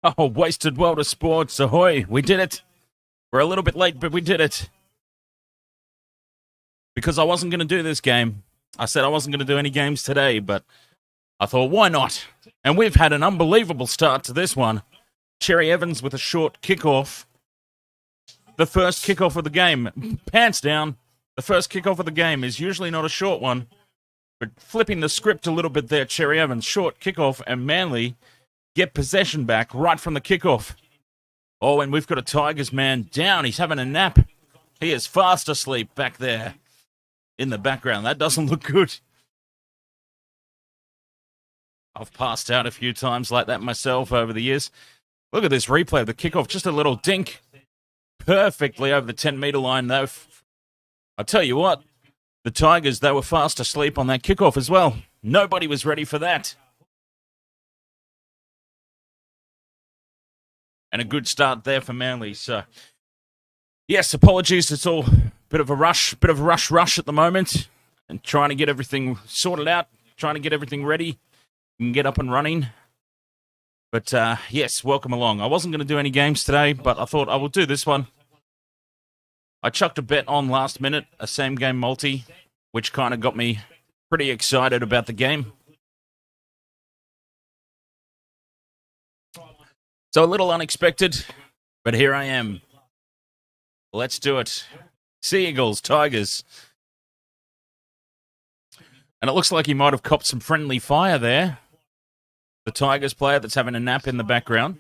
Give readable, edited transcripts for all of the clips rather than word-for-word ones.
Oh, wasted world of sports. Ahoy. We did it. We're a little bit late, but we did it. Because I wasn't going to do this game. I said I wasn't going to do any games today, but I thought, why not? And we've had an unbelievable start to this one. Cherry Evans with a short kickoff. The first kickoff of the game. Pants down. The first kickoff of the game is usually not a short one. But flipping the script a little bit there, Cherry Evans, short kickoff, and Manly get possession back right from the kickoff. Oh, and we've got a Tigers man down. He's having a nap. He is fast asleep back there in the background. That doesn't look good. I've passed out a few times like that myself over the years. Look at this replay of the kickoff. Just a little dink. Perfectly over the 10-metre line, though. I'll tell you what, the Tigers, they were fast asleep on that kickoff as well. Nobody was ready for that. And a good start there for Manly. So, yes, apologies. It's all a bit of a rush at the moment. And trying to get everything sorted out, trying to get everything ready and get up and running. But, yes, welcome along. I wasn't going to do any games today, but I thought I will do this one. I chucked a bet on last minute, a same-game multi, which kind of got me pretty excited about the game. So a little unexpected, but here I am. Let's do it. Sea Eagles, Tigers. And it looks like he might have copped some friendly fire there. The Tigers player that's having a nap in the background.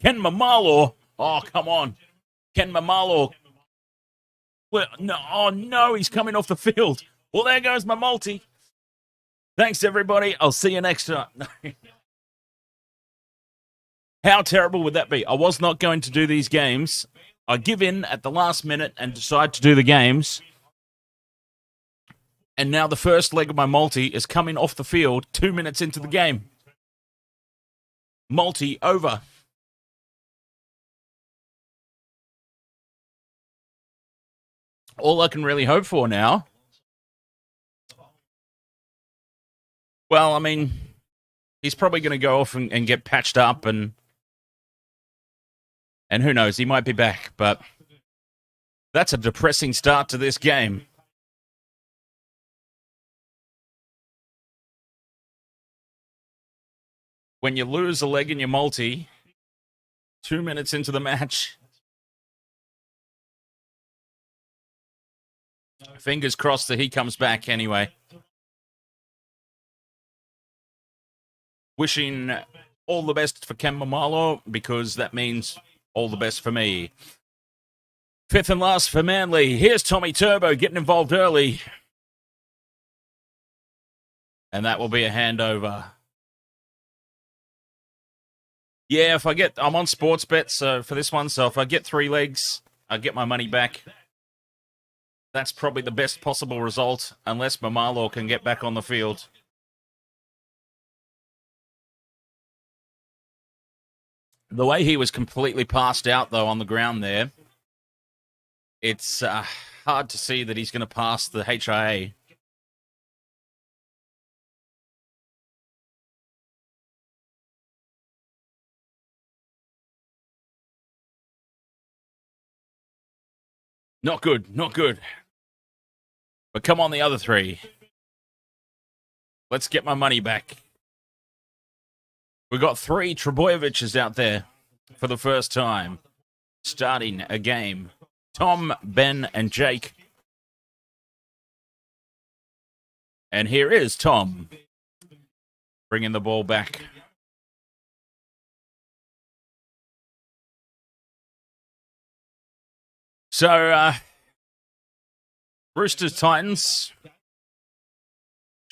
Ken Maumalo. Oh, come on. Ken Maumalo. Well, no, oh, no, he's coming off the field. Well, there goes my multi. Thanks, everybody. I'll see you next time. How terrible would that be? I was not going to do these games. I give in at the last minute and decide to do the games. And now the first leg of my multi is coming off the field 2 minutes into the game. Multi over. All I can really hope for now. Well, I mean, he's probably going to go off and get patched up and who knows, he might be back, but that's a depressing start to this game. When you lose a leg in your multi, 2 minutes into the match, fingers crossed that he comes back anyway. Wishing all the best for Ken Maumalo, because that means all the best for me. Fifth and last for Manly. Here's Tommy Turbo getting involved early. And that will be a handover. Yeah, I'm on sports bets for this one, so if I get 3 legs, I get my money back. That's probably the best possible result, unless Maumalo can get back on the field. The way he was completely passed out, though, on the ground there, it's hard to see that he's going to pass the HIA. Not good, not good. But come on, the other 3. Let's get my money back. We've got 3 Trbojevics out there for the first time, starting a game. Tom, Ben, and Jake. And here is Tom, bringing the ball back. So, Roosters Titans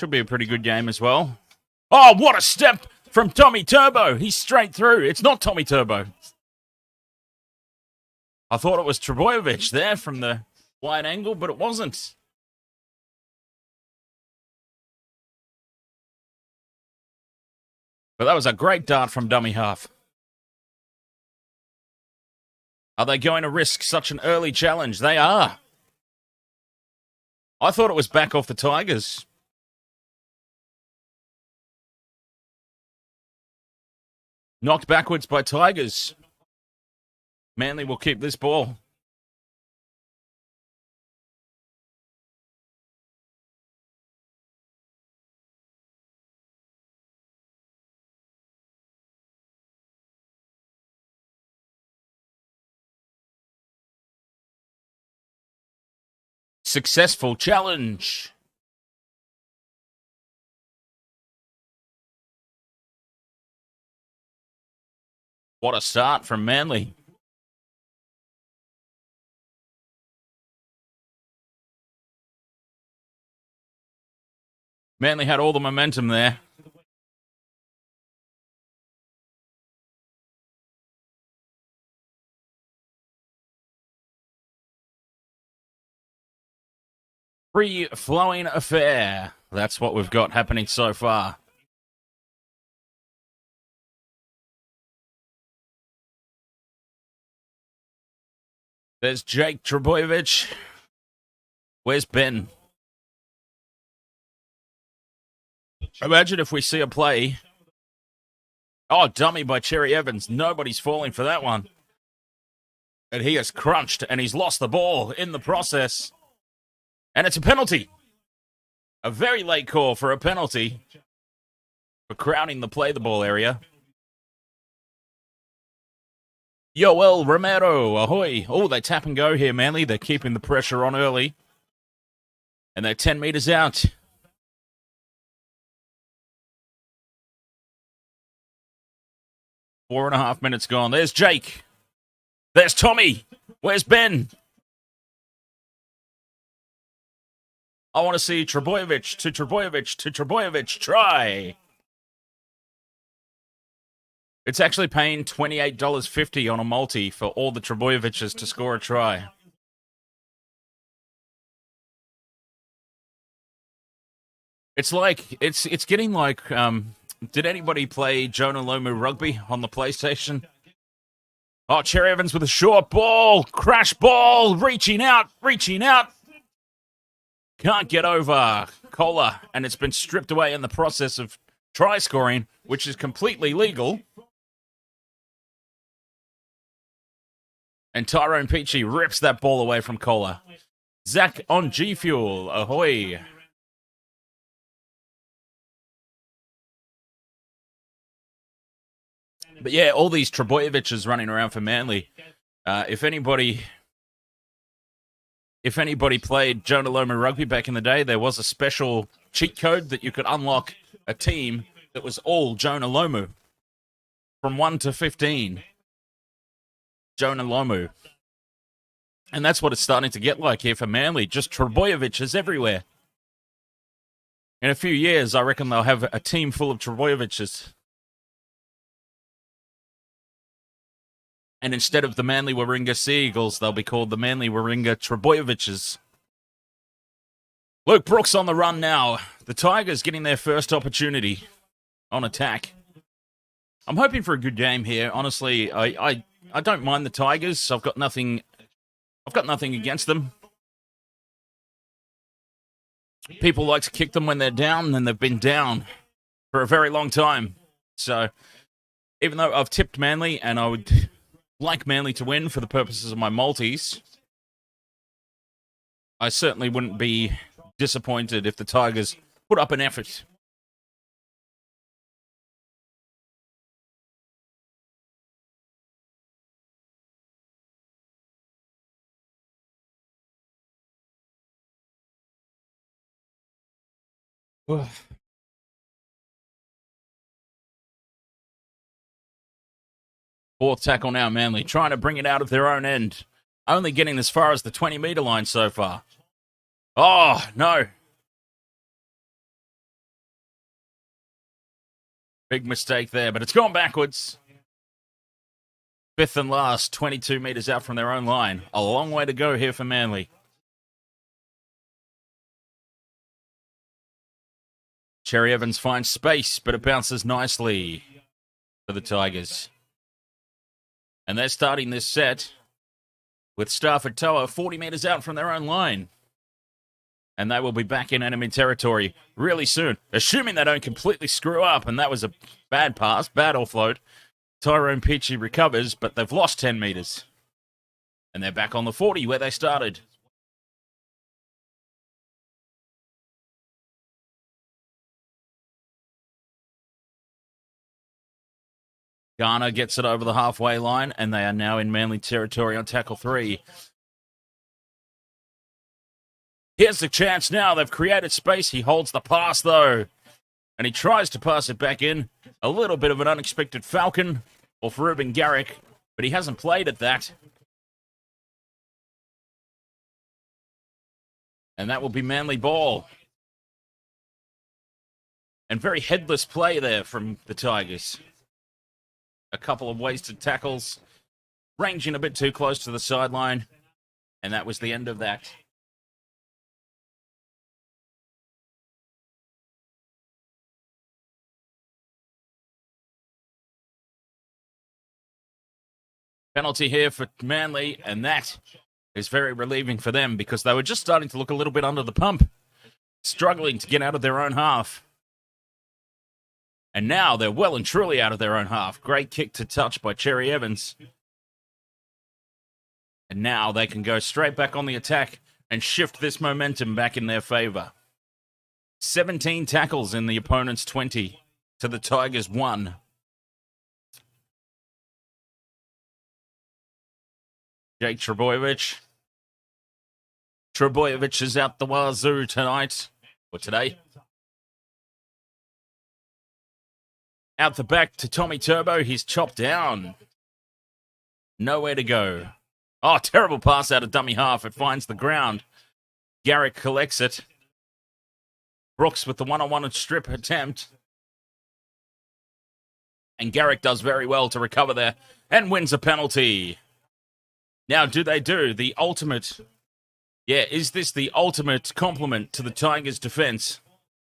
should be a pretty good game as well. Oh, what a step from Tommy Turbo. He's straight through. It's not Tommy Turbo. I thought it was Trbojevic there from the wide angle, but it wasn't. But that was a great dart from dummy half. Are they going to risk such an early challenge? They are. I thought it was back off the Tigers. Knocked backwards by Tigers. Manly will keep this ball. Successful challenge. What a start from Manly. Manly had all the momentum there. Free-flowing affair. That's what we've got happening so far. There's Jake Trbojevic. Where's Ben? Imagine if we see a play. Oh, dummy by Cherry Evans. Nobody's falling for that one. And he has crunched and he's lost the ball in the process. And it's a penalty. A very late call for a penalty for crowding the play the ball area. Yoel Romero, ahoy. Oh, they tap and go here, Manly. They're keeping the pressure on early. And they're 10 metres out. Four and a half minutes gone. There's Jake. There's Tommy. Where's Ben? I want to see Trbojevic to Trbojevic to Trbojevic try. It's actually paying $28.50 on a multi for all the Trbojevics to score a try. It's like, it's getting like, did anybody play Jonah Lomu rugby on the PlayStation? Oh, Cherry Evans with a short ball, crash ball, reaching out. Can't get over Kohler, and it's been stripped away in the process of try scoring, which is completely legal. And Tyrone Peachy rips that ball away from Kohler. Zach on G Fuel, ahoy. But yeah, all these Trbojevics running around for Manly. If anybody played Jonah Lomu rugby back in the day, there was a special cheat code that you could unlock a team that was all Jonah Lomu. From 1 to 15. Jonah Lomu. And that's what it's starting to get like here for Manly. Just Trbojevics everywhere. In a few years, I reckon they'll have a team full of Trbojevics. And instead of the Manly Warringah Sea Eagles, they'll be called the Manly Warringah Trbojevics. Luke Brooks on the run now. The Tigers getting their first opportunity on attack. I'm hoping for a good game here. Honestly, I don't mind the Tigers. I've got nothing against them. People like to kick them when they're down, and they've been down for a very long time. So, even though I've tipped Manly, and I would like Manly to win for the purposes of my multis, I certainly wouldn't be disappointed if the Tigers put up an effort. Fourth tackle now, Manly, trying to bring it out of their own end. Only getting as far as the 20-metre line so far. Oh, no. Big mistake there, but it's gone backwards. Fifth and last, 22 metres out from their own line. A long way to go here for Manly. Cherry Evans finds space, but it bounces nicely for the Tigers. And they're starting this set with Stafford Toa 40 metres out from their own line. And they will be back in enemy territory really soon, assuming they don't completely screw up. And that was a bad pass, bad offload Tyrone Peachy recovers, but they've lost 10 metres. And they're back on the 40 where they started. Garner gets it over the halfway line, and they are now in Manly territory on tackle 3. Here's the chance now. They've created space. He holds the pass, though. And he tries to pass it back in. A little bit of an unexpected falcon off Reuben Garrick, but he hasn't played at that. And that will be Manly ball. And very headless play there from the Tigers. A couple of wasted tackles, ranging a bit too close to the sideline, and that was the end of that. Penalty here for Manly, and that is very relieving for them because they were just starting to look a little bit under the pump, struggling to get out of their own half. And now they're well and truly out of their own half. Great kick to touch by Cherry Evans. And now they can go straight back on the attack and shift this momentum back in their favour. 17 tackles in the opponent's 20 to the Tigers' 1. Jake Trbojevic. Trbojevic is out the wazoo tonight, or today. Out the back to Tommy Turbo. He's chopped down. Nowhere to go. Oh, terrible pass out of dummy half. It finds the ground. Garrick collects it. Brooks with the one-on-one strip attempt. And Garrick does very well to recover there and wins a penalty. Now, do they do the ultimate? Yeah, is this the ultimate compliment to the Tigers' defense?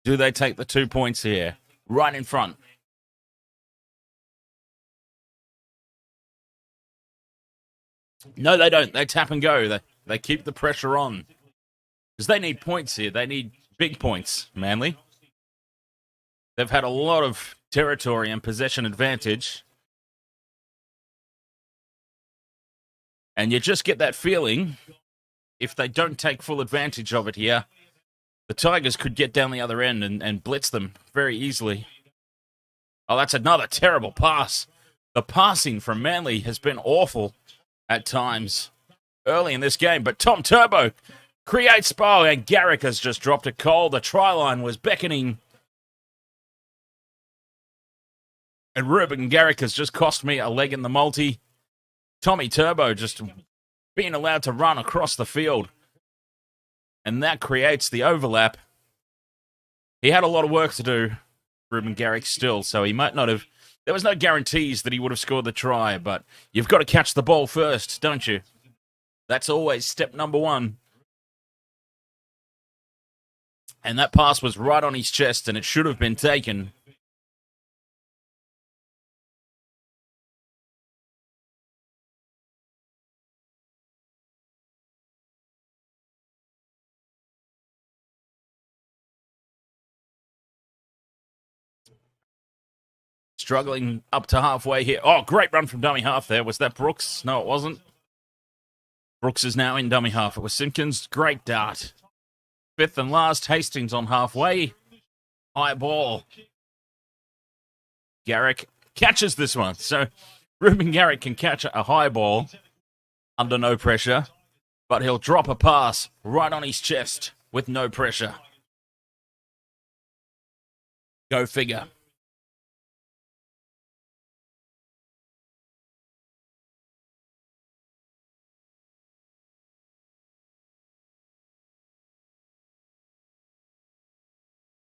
Do they take the 2 points here? Right in front. No, they don't. They tap and go. They keep the pressure on. Because they need points here. They need big points, Manly. They've had a lot of territory and possession advantage. And you just get that feeling, if they don't take full advantage of it here, the Tigers could get down the other end and blitz them very easily. Oh, that's another terrible pass. The passing from Manly has been awful at times early in this game. But Tom Turbo creates ball, and Garrick has just dropped a coal. The try line was beckoning. And Reuben Garrick has just cost me a leg in the multi. Tommy Turbo just being allowed to run across the field. And that creates the overlap. He had a lot of work to do, Reuben Garrick still, so he might not have... There was no guarantees that he would have scored the try, but you've got to catch the ball first, don't you? That's always step number 1. And that pass was right on his chest, and it should have been taken. Struggling up to halfway here. Oh, great run from dummy half there. Was that Brooks? No, it wasn't. Brooks is now in dummy half. It was Simpkins. Great dart. 5th and last. Hastings on halfway. High ball. Garrick catches this one. So Reuben Garrick can catch a high ball under no pressure, but he'll drop a pass right on his chest with no pressure. Go figure.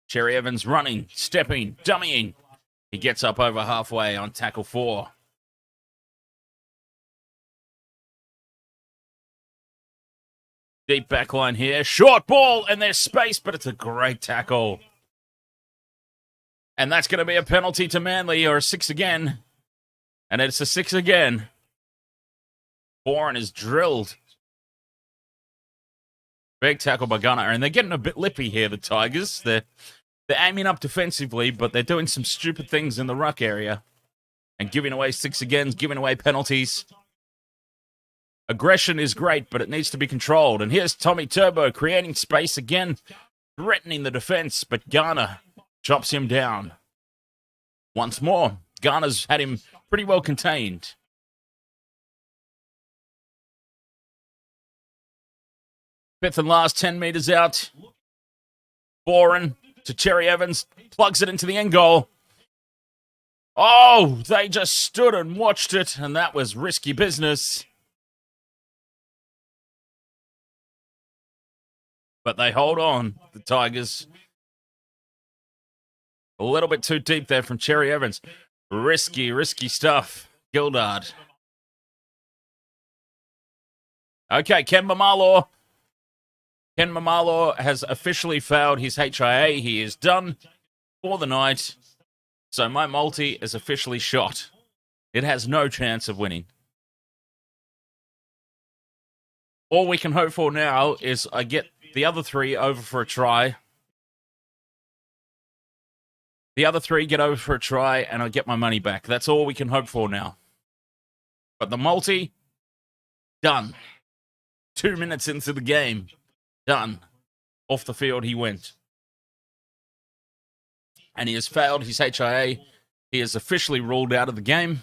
Cherry Evans running, stepping, dummying. He gets up over halfway on tackle 4. Deep back line here. Short ball, and there's space, but it's a great tackle. And that's going to be a penalty to Manly, or a 6 again. And it's a 6 again. Bourne is drilled. Big tackle by Gunner, and they're getting a bit lippy here, the Tigers. They're aiming up defensively, but they're doing some stupid things in the ruck area. and giving away 6 again, giving away penalties. Aggression is great, but it needs to be controlled. And here's Tommy Turbo creating space again, threatening the defense, but Garner chops him down. Once more, Garner's had him pretty well contained. Fifth and last, 10 metres out. Boren to Cherry Evans, plugs it into the end goal. Oh, they just stood and watched it, and that was risky business. But they hold on, the Tigers. A little bit too deep there from Cherry Evans. Risky stuff. Gildard. Okay, Ken Maumalo. Ken Maumalo has officially failed his HIA. He is done for the night. So my multi is officially shot. It has no chance of winning. All we can hope for now is I get the other 3 over for a try. The other 3 get over for a try and I get my money back. That's all we can hope for now. But the multi, done. 2 minutes into the game, done. Off the field he went. And he has failed his HIA. He is officially ruled out of the game.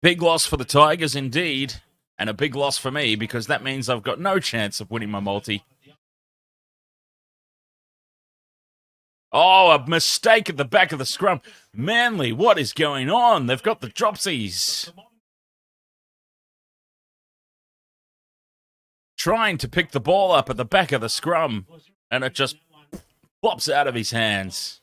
Big loss for the Tigers indeed. And a big loss for me because that means I've got no chance of winning my multi. Oh, a mistake at the back of the scrum. Manly, what is going on? They've got the dropsies. Trying to pick the ball up at the back of the scrum. And it just flops out of his hands.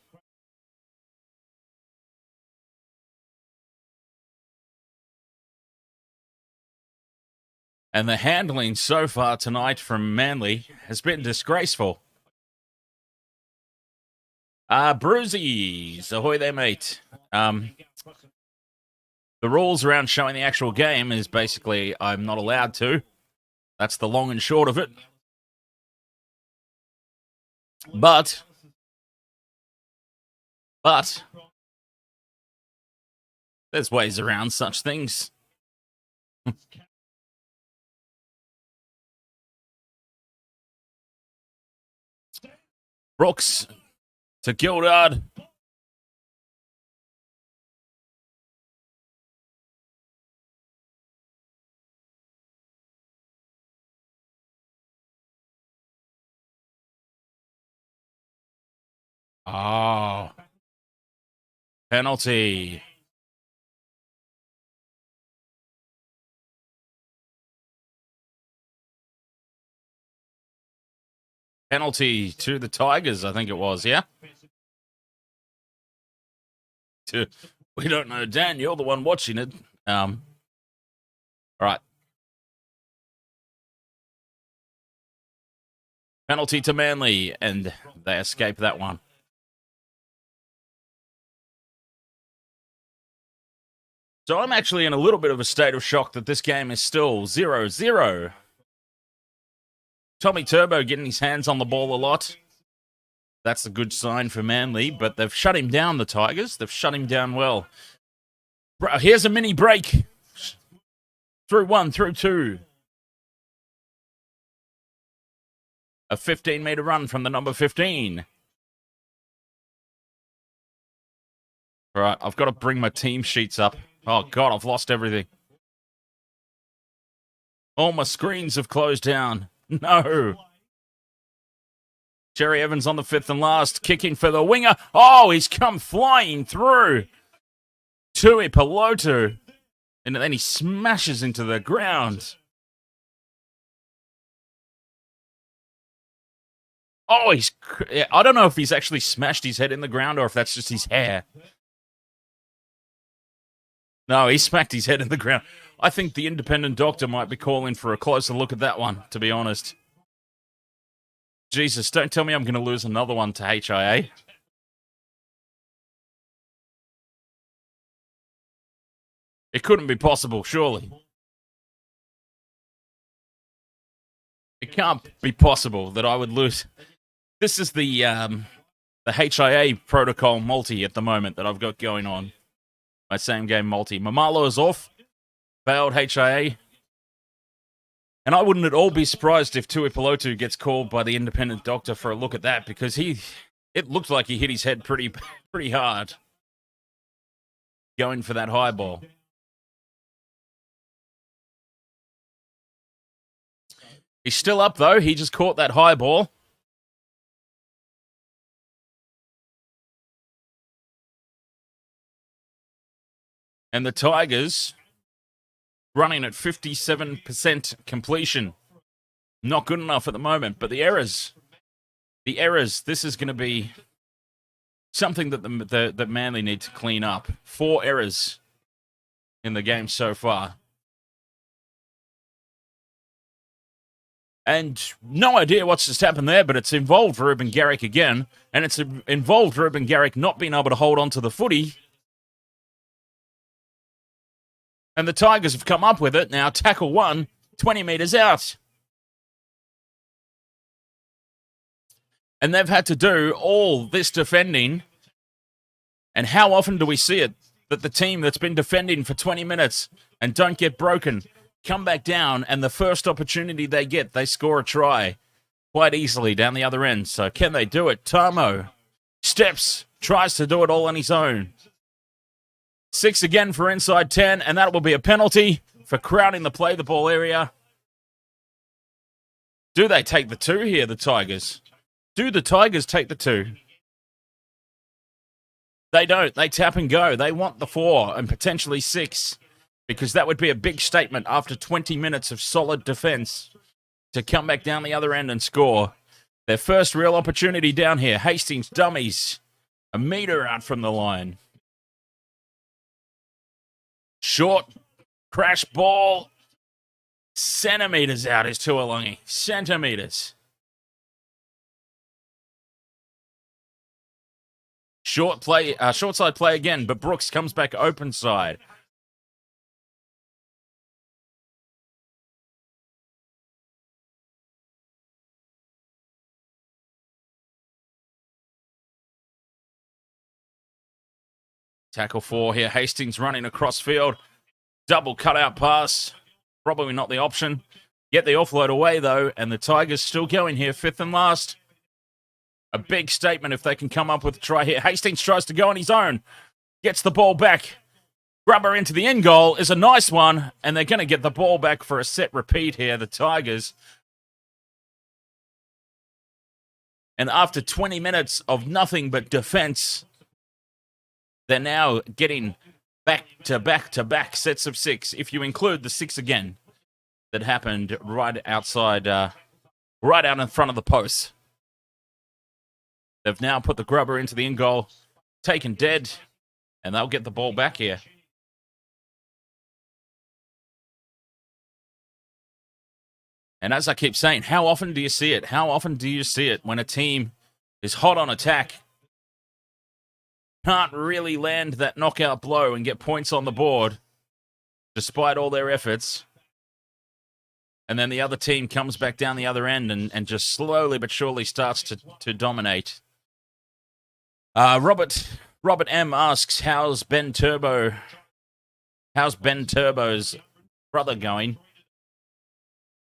And the handling so far tonight from Manly has been disgraceful. Bruisies, ahoy there, mate. The rules around showing the actual game is basically I'm not allowed to. That's the long and short of it. But there's ways around such things. Brooks to Gildard. Oh. Penalty. Penalty to the Tigers, I think it was, yeah? We don't know, Dan. You're the one watching it. All right. Penalty to Manly, and they escape that one. So I'm actually in a little bit of a state of shock that this game is still 0-0. Tommy Turbo getting his hands on the ball a lot. That's a good sign for Manly, but they've shut him down, the Tigers. They've shut him down well. Here's a mini break. Through 1, through 2. A 15-meter run from the number 15. All right, I've got to bring my team sheets up. Oh, God, I've lost everything. All my screens have closed down. No. Cherry Evans on the 5th and last, kicking for the winger. Oh, he's come flying through. Tui Pelotu. And then he smashes into the ground. Oh, I don't know if he's actually smashed his head in the ground or if that's just his hair. No, he smacked his head in the ground. I think the independent doctor might be calling for a closer look at that one, to be honest. Jesus, don't tell me I'm going to lose another one to HIA. It couldn't be possible, surely. It can't be possible that I would lose. This is the the HIA protocol multi at the moment that I've got going on. My same game multi. Maumalo is off. Failed HIA. And I wouldn't at all be surprised if Tuipulotu gets called by the independent doctor for a look at that, because it looked like he hit his head pretty hard going for that high ball. He's still up, though. He just caught that high ball. And the Tigers running at 57% completion. Not good enough at the moment, but the errors, this is going to be something that that Manly need to clean up. 4 errors in the game so far. And no idea what's just happened there, but it's involved Reuben Garrick again, and it's involved Reuben Garrick not being able to hold on to the footy. And the Tigers have come up with it. Now, tackle 1, 20 metres out. And they've had to do all this defending. And how often do we see it? That the team that's been defending for 20 minutes and don't get broken, come back down, and the first opportunity they get, they score a try quite easily down the other end. So can they do it? Tamo steps, tries to do it all on his own. 6 again for inside 10, and that will be a penalty for crowding the play the ball area. Do they take the 2 here, the Tigers? Do the Tigers take the 2? They don't. They tap and go. They want the 4 and potentially 6, because that would be a big statement after 20 minutes of solid defense to come back down the other end and score. Their first real opportunity down here. Hastings dummies. A metre out from the line. Short crash ball. Centimetres out is Tuilagi. Centimetres. Short side play again, but Brooks comes back open side. Tackle 4 here. Hastings running across field. Double cutout pass. Probably not the option. Get the offload away, though, and the Tigers still going here, 5th and last. A big statement if they can come up with a try here. Hastings tries to go on his own. Gets the ball back. Grubber into the end goal is a nice one, and they're going to get the ball back for a set repeat here, the Tigers. And after 20 minutes of nothing but defense, they're now getting back-to-back sets of 6, if you include the 6 again that happened right outside, right out in front of the post. They've now put the grubber into the end goal, taken dead, and they'll get the ball back here. And as I keep saying, how often do you see it? How often do you see it when a team is hot on attack, can't really land that knockout blow and get points on the board, despite all their efforts, and then the other team comes back down the other end and just slowly but surely starts to dominate. Robert M asks, how's Ben Turbo's brother going?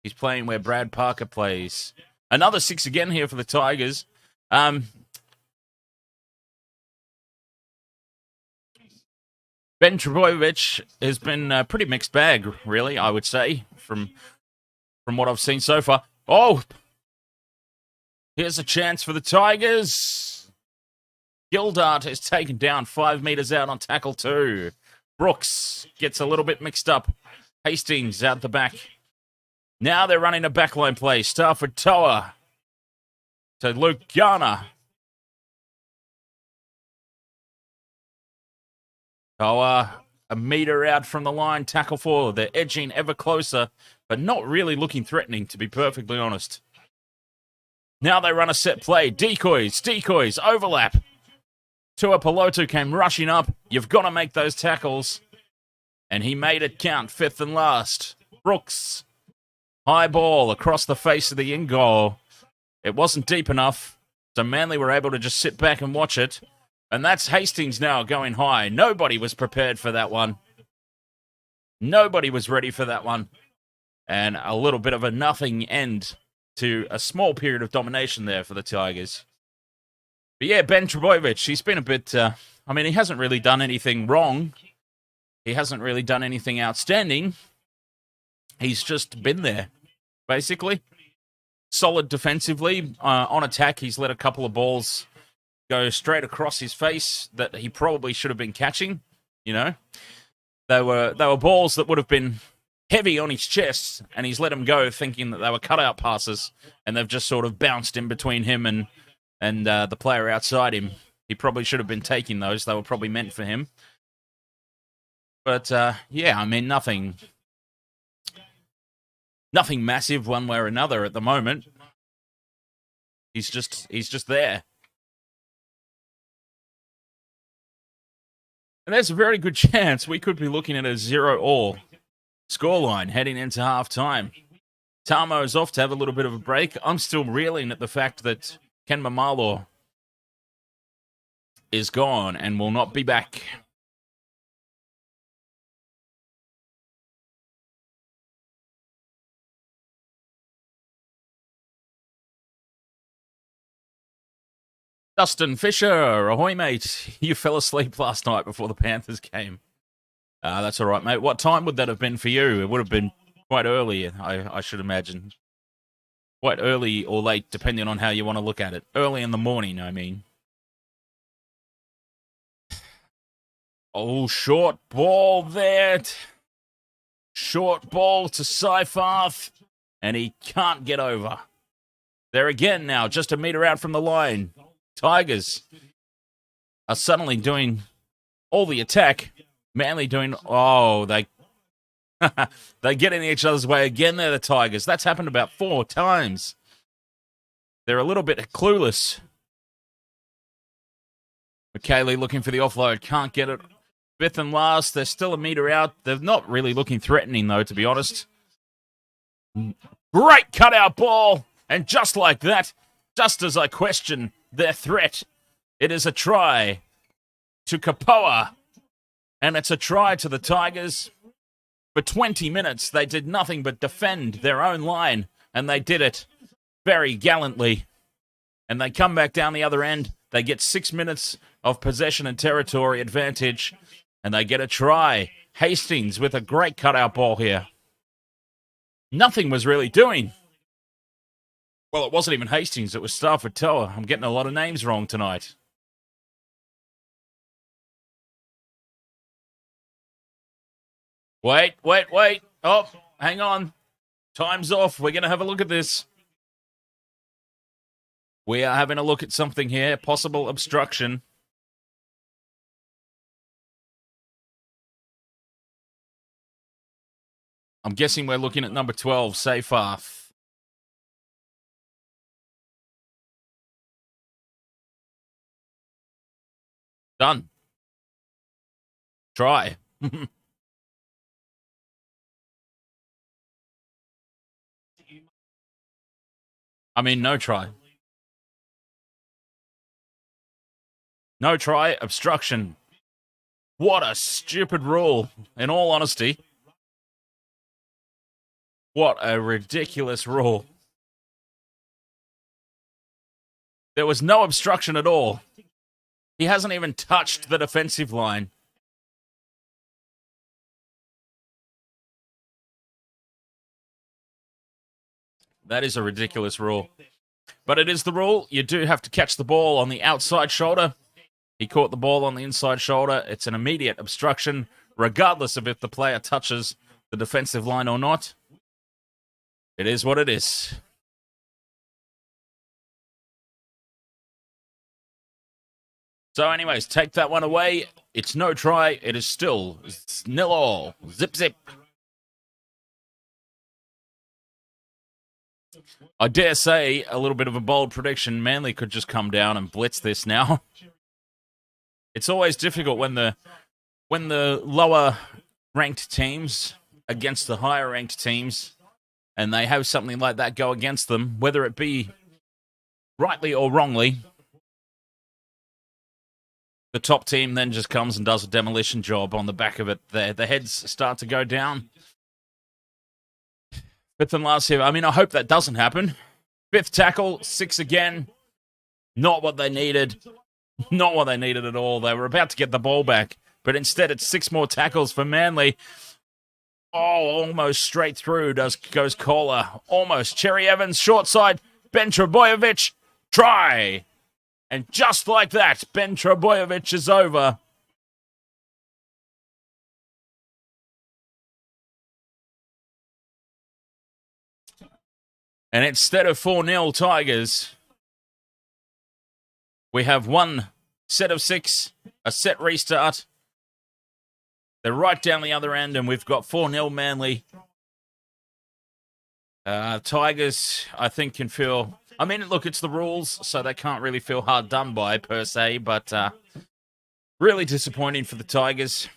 He's playing where Brad Parker plays. Another 6 again here for the Tigers. Ben Trbojevic has been a pretty mixed bag, really, I would say, from what I've seen so far. Oh! Here's a chance for the Tigers. Gildart is taken down 5 meters out on tackle 2. Brooks gets a little bit mixed up. Hastings out the back. Now they're running a backline play. Stafford Toa to Luciano. Toa a meter out from the line. Tackle 4. They're edging ever closer, but not really looking threatening, to be perfectly honest. Now they run a set play. Decoys, overlap. Tuipulotu came rushing up. You've got to make those tackles. And he made it count, 5th and last. Brooks. High ball across the face of the in goal. It wasn't deep enough. So Manly were able to just sit back and watch it. And that's Hastings now going high. Nobody was prepared for that one. Nobody was ready for that one. And a little bit of a nothing end to a small period of domination there for the Tigers. But yeah, Ben Trbojevic, he's been a bit... he hasn't really done anything wrong. He hasn't really done anything outstanding. He's just been there, basically. Solid defensively. On attack, he's let a couple of balls go straight across his face that he probably should have been catching, you know. They were balls that would have been heavy on his chest, and he's let them go thinking that they were cutout passes, and they've just sort of bounced in between him and the player outside him. He probably should have been taking those. They were probably meant for him. But, nothing massive one way or another at the moment. He's just there. And there's a very good chance we could be looking at a 0-0 scoreline heading into half-time. Tamo's off to have a little bit of a break. I'm still reeling at the fact that Ken Maumalo is gone and will not be back. Dustin Fisher, ahoy, mate. You fell asleep last night before the Panthers game. That's all right, mate. What time would that have been for you? It would have been quite early, I should imagine. Quite early or late, depending on how you want to look at it. Early in the morning, I mean. Oh, short ball there. Short ball to Seifarth, and he can't get over. There again now, just a metre out from the line. Tigers are suddenly doing all the attack. Manly doing... Oh, they get in each other's way again. They're the Tigers. That's happened about 4 times. They're a little bit clueless. McKaylee looking for the offload. Can't get it. Fifth and last. They're still a metre out. They're not really looking threatening, though, to be honest. Great cutout ball. And just like that, just as I question their threat, it is a try to Kapoa. And it's a try to the Tigers. For 20 minutes, they did nothing but defend their own line. And they did it very gallantly. And they come back down the other end. They get 6 minutes of possession and territory advantage. And they get a try. Hastings with a great cutout ball here. Nothing was really doing. Well, it wasn't even Hastings. It was Stafford Toa. I'm getting a lot of names wrong tonight. Wait. Oh, hang on. Time's off. We're going to have a look at this. We are having a look at something here. Possible obstruction. I'm guessing we're looking at number 12, Seifarth. Done. Try. No try. No try, obstruction. What a stupid rule, in all honesty. What a ridiculous rule. There was no obstruction at all. He hasn't even touched the defensive line. That is a ridiculous rule. But it is the rule. You do have to catch the ball on the outside shoulder. He caught the ball on the inside shoulder. It's an immediate obstruction, regardless of if the player touches the defensive line or not. It is what it is. So anyways, take that one away. It's no try. It is still 0-0. Zip, zip. I dare say a little bit of a bold prediction. Manly could just come down and blitz this now. It's always difficult when the lower ranked teams against the higher ranked teams, and they have something like that go against them, whether it be rightly or wrongly, the top team then just comes and does a demolition job on the back of it. The heads start to go down. Fifth and last here. I mean, I hope that doesn't happen. Fifth tackle, 6 again. Not what they needed. Not what they needed at all. They were about to get the ball back, but instead it's 6 more tackles for Manly. Oh, almost straight through goes Kohler. Almost. Cherry Evans, short side. Ben Trbojevic, try. And just like that, Ben Trbojevic is over. And instead of 4-0 Tigers, we have one set of 6, a set restart. They're right down the other end, and we've got 4-0 Manly. Tigers, I think, can feel... I mean, look, it's the rules, so they can't really feel hard done by, per se, but really disappointing for the Tigers.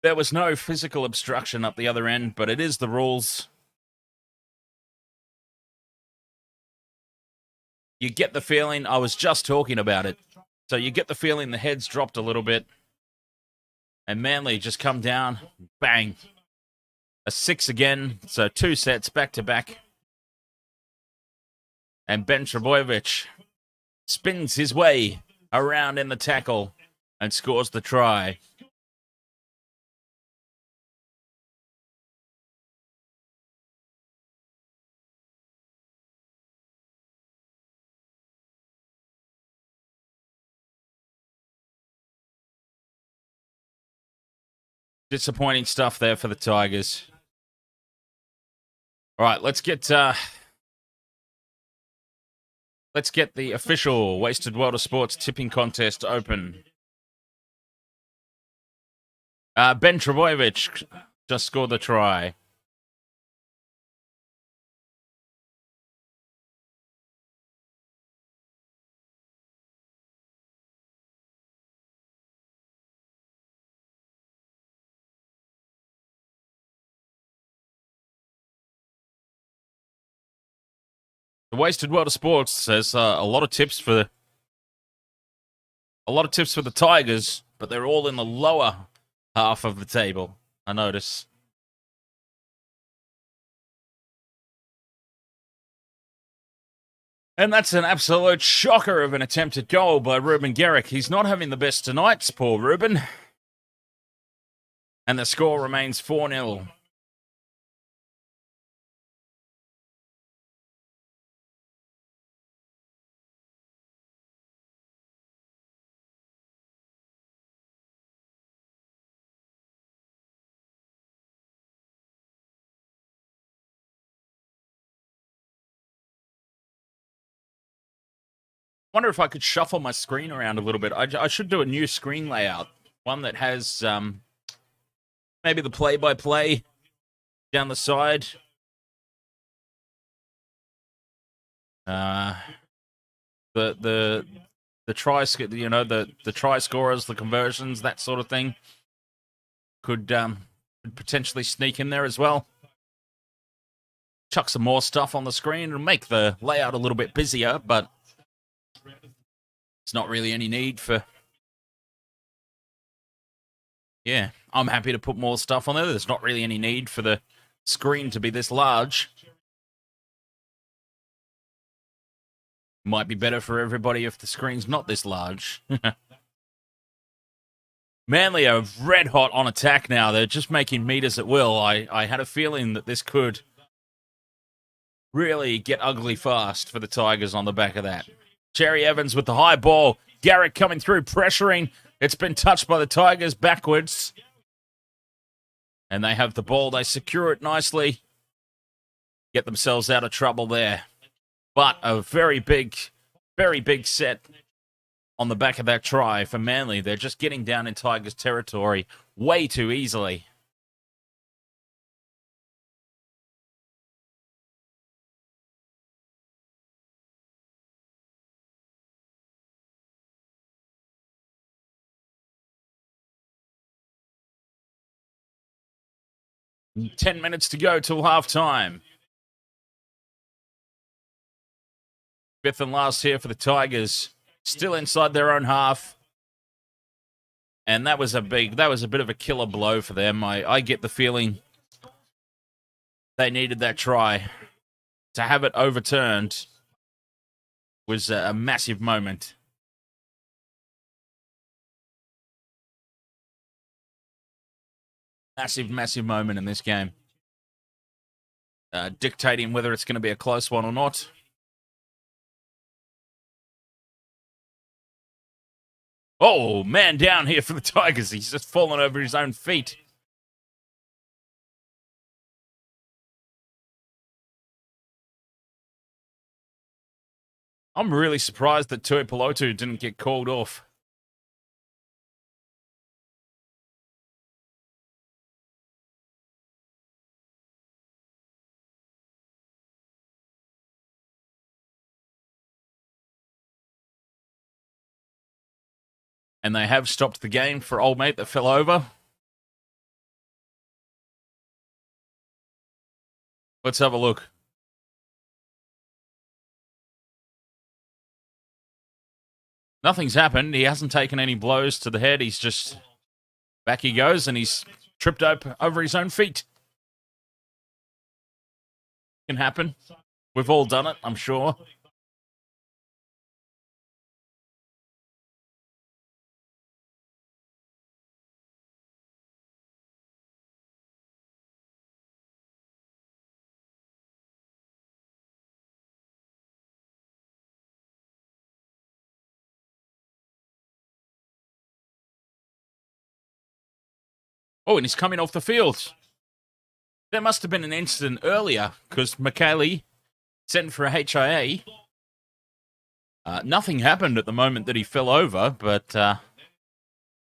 There was no physical obstruction up the other end, but it is the rules. You get the feeling, I was just talking about it, so you get the feeling the heads dropped a little bit, and Manly just come down, bang. A 6 again, so 2 sets back-to-back. And Ben Trbojevic spins his way around in the tackle and scores the try. Disappointing stuff there for the Tigers. All right, let's get the official Wasted World of Sports tipping contest open. Ben Trbojevic just scored the try. The Wasted World of Sports says a lot of tips for the Tigers, but they're all in the lower half of the table, I notice. And that's an absolute shocker of an attempted goal by Reuben Garrick. He's not having the best tonight, poor Reuben. And the score remains 4-0. Wonder if I could shuffle my screen around a little bit. I should do a new screen layout. One that has maybe the play-by-play down the side. The try, the try scorers, the conversions, that sort of thing could potentially sneak in there as well. Chuck some more stuff on the screen and make the layout a little bit busier, but it's not really any need for... Yeah, I'm happy to put more stuff on there. There's not really any need for the screen to be this large. Might be better for everybody if the screen's not this large. Manly are red hot on attack now. They're just making meters at will. I had a feeling that this could really get ugly fast for the Tigers on the back of that. Cherry Evans with the high ball. Garrick coming through, pressuring. It's been touched by the Tigers backwards. And they have the ball. They secure it nicely. Get themselves out of trouble there. But a very big set on the back of that try for Manly. They're just getting down in Tigers territory way too easily. "10 minutes to go till halftime. Fifth and last here for the Tigers. Still inside their own half. And that was a bit of a killer blow for them. I get the feeling they needed that try. To have it overturned was a massive moment. Massive, massive moment in this game. Dictating whether it's going to be a close one or not. Oh, man down here for the Tigers. He's just fallen over his own feet. I'm really surprised that Tuipulotu didn't get called off. And they have stopped the game for old mate that fell over. Let's have a look. Nothing's happened. He hasn't taken any blows to the head. He's just... Back he goes, and he's tripped over his own feet. Can happen. We've all done it, I'm sure. Oh, and he's coming off the field. There must have been an incident earlier, because McKaylee sent for a HIA. Nothing happened at the moment that he fell over, but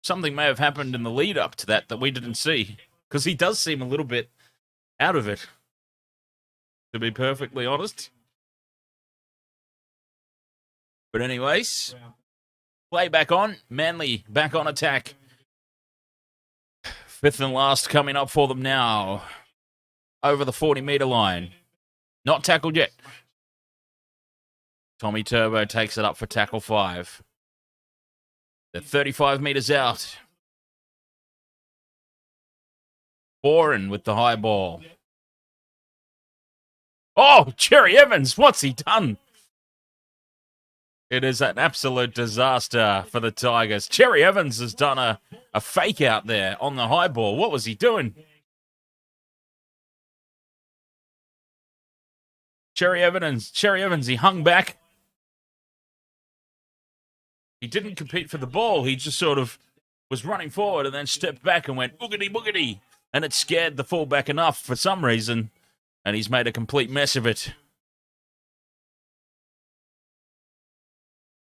something may have happened in the lead up to that we didn't see. Because he does seem a little bit out of it, to be perfectly honest. But anyways, play back on. Manly back on attack. Fifth and last coming up for them now. Over the 40-metre line. Not tackled yet. Tommy Turbo takes it up for tackle 5. They're 35 metres out. Boren with the high ball. Oh, Cherry Evans, what's he done? It is an absolute disaster for the Tigers. Cherry Evans has done a fake out there on the high ball. What was he doing? Cherry Evans, he hung back. He didn't compete for the ball. He just sort of was running forward and then stepped back and went boogity boogity. And it scared the fullback enough for some reason. And he's made a complete mess of it.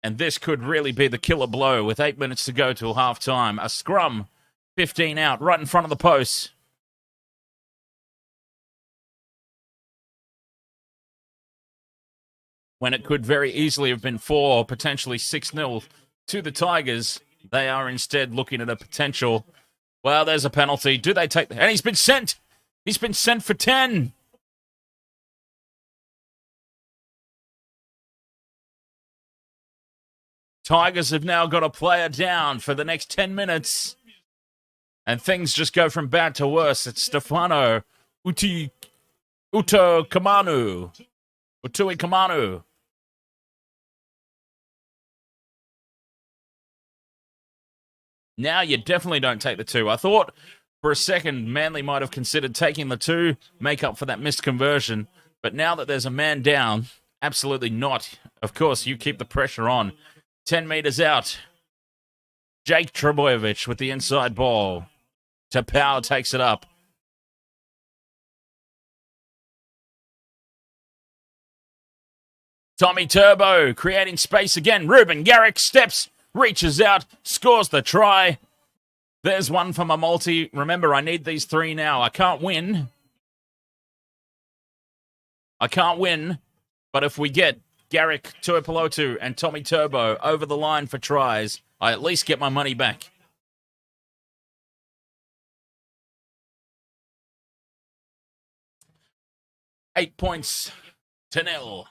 And this could really be the killer blow with 8 minutes to go till half-time. A scrum, 15 out, right in front of the post. When it could very easily have been 4 or potentially 6-0 to the Tigers, they are instead looking at a potential... Well, there's a penalty. Do they take... And he's been sent! He's been sent for 10! Tigers have now got a player down for the next 10 minutes. And things just go from bad to worse. It's Stefano Utoikamanu. Now you definitely don't take the 2. I thought for a second Manly might have considered taking the 2, make up for that missed conversion. But now that there's a man down, absolutely not. Of course, you keep the pressure on. 10 metres out. Jake Trbojevic with the inside ball. Tapau takes it up. Tommy Turbo creating space again. Reuben Garrick steps, reaches out, scores the try. There's one for my multi. Remember, I need these 3 now. I can't win. But if we get Garrick, Tuipulotu, and Tommy Turbo over the line for tries, I at least get my money back. $8 to 0.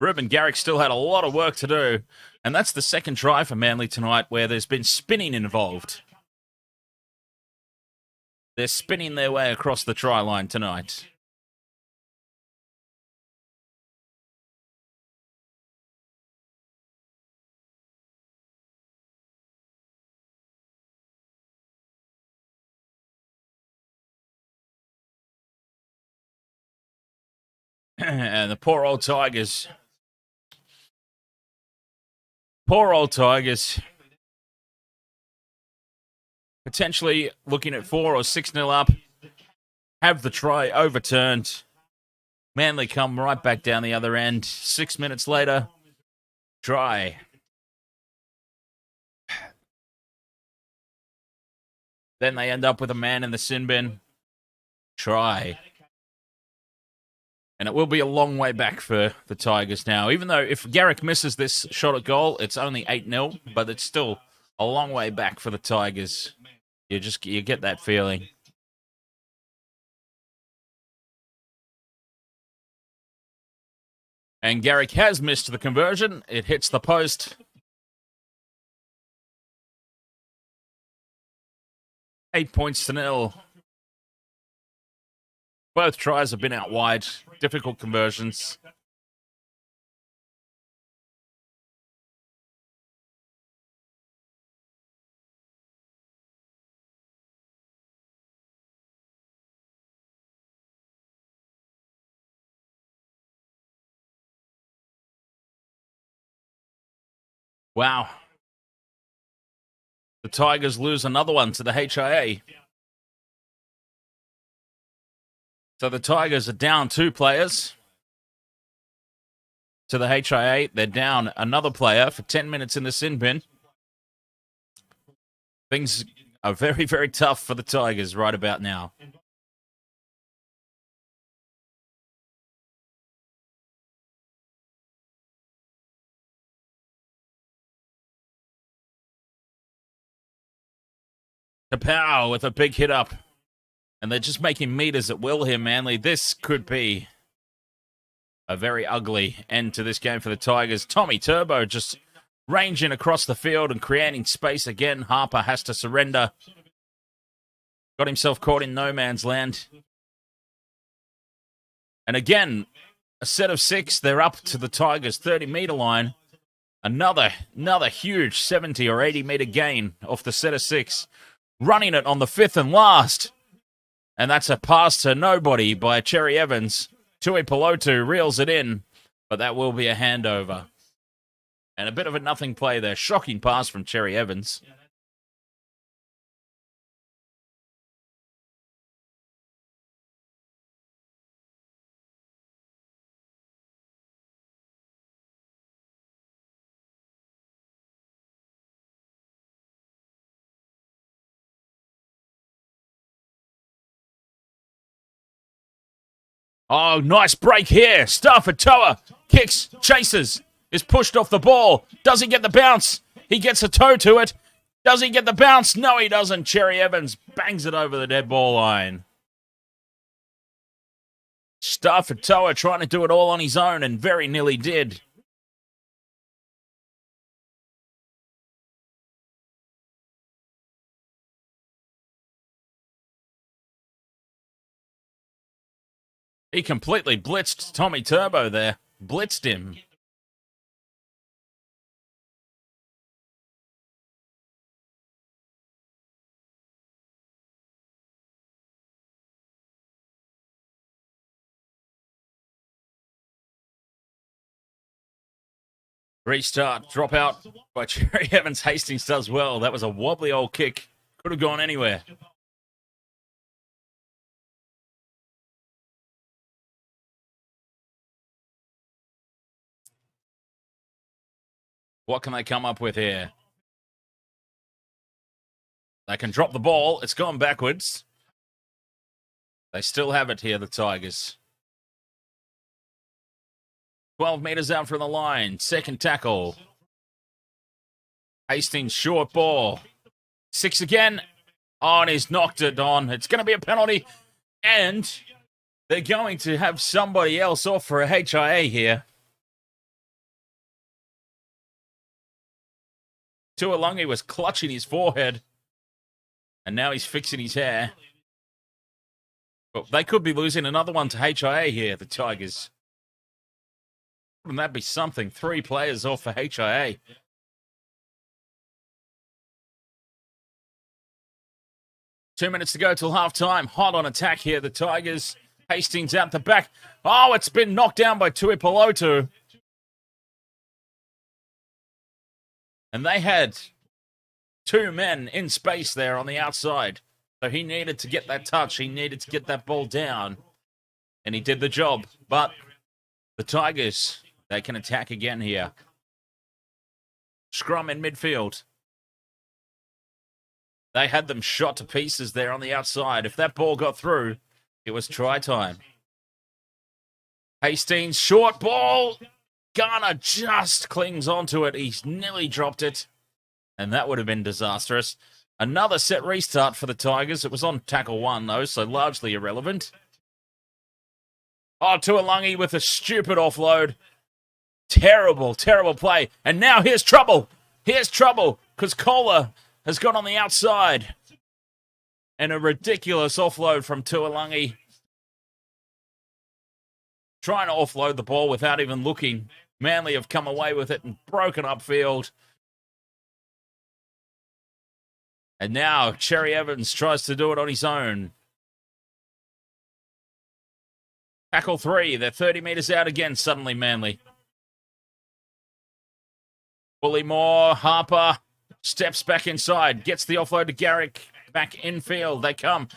Reuben Garrick still had a lot of work to do, and that's the second try for Manly tonight where there's been spinning involved. They're spinning their way across the try line tonight. And the poor old Tigers. Potentially looking at 4 or 6-0 up. Have the try overturned. Manly come right back down the other end. 6 minutes later, try. Then they end up with a man in the sin bin. Try. And it will be a long way back for the Tigers now. Even though if Garrick misses this shot at goal, it's only 8-0, but it's still a long way back for the Tigers. You get that feeling. And Garrick has missed the conversion. It hits the post. 8 points to 0. Both tries have been out wide. Difficult conversions. Wow. The Tigers lose another one to the HIA. So the Tigers are down 2 players to the HIA. They're down another player for 10 minutes in the sin bin. Things are very, very tough for the Tigers right about now. Kapow with a big hit up. And they're just making meters at will here, Manly. This could be a very ugly end to this game for the Tigers. Tommy Turbo just ranging across the field and creating space again. Harper has to surrender. Got himself caught in no man's land. And again, a set of 6. They're up to the Tigers' 30-meter line. Another huge 70 or 80-meter gain off the set of 6. Running it on the 5th and last. And that's a pass to nobody by Cherry Evans. Tuipulotu reels it in, but that will be a handover. And a bit of a nothing play there. Shocking pass from Cherry Evans. Oh, nice break here. Stafford Toa kicks, chases, is pushed off the ball. Does he get the bounce? He gets a toe to it. Does he get the bounce? No, he doesn't. Cherry Evans bangs it over the dead ball line. Stafford Toa trying to do it all on his own and very nearly did. He completely blitzed Tommy Turbo there. Blitzed him. Restart, drop out by Cherry Evans. Hastings does well. That was a wobbly old kick. Could have gone anywhere. What can they come up with here? They can drop the ball. It's gone backwards. They still have it here, the Tigers. 12 meters out from the line. Second tackle. Hastings short ball. 6 again. Oh, and he's knocked it on. It's going to be a penalty. And they're going to have somebody else off for a HIA here. Tuilagi was clutching his forehead, and now he's fixing his hair. But they could be losing another one to HIA here, the Tigers. Wouldn't that be something? 3 players off for HIA. Two minutes to go till half-time. Hot on attack here, the Tigers. Hastings out the back. Oh, it's been knocked down by Tuipulotu. And they had 2 men in space there on the outside. So he needed to get that touch. He needed to get that ball down. And he did the job. But the Tigers, they can attack again here. Scrum in midfield. They had them shot to pieces there on the outside. If that ball got through, it was try time. Hastings, short ball. Garner just clings onto it. He's nearly dropped it. And that would have been disastrous. Another set restart for the Tigers. It was on tackle 1, though, so largely irrelevant. Oh, Tuilagi with a stupid offload. Terrible, terrible play. And now here's trouble. Here's trouble, because Kohler has got on the outside. And a ridiculous offload from Tuilagi. Trying to offload the ball without even looking. Manly have come away with it and broken up field. And now Cherry Evans tries to do it on his own. Tackle 3. They're 30 metres out again, suddenly Manly. Bullymore, Harper steps back inside. Gets the offload to Garrick. Back infield. They come.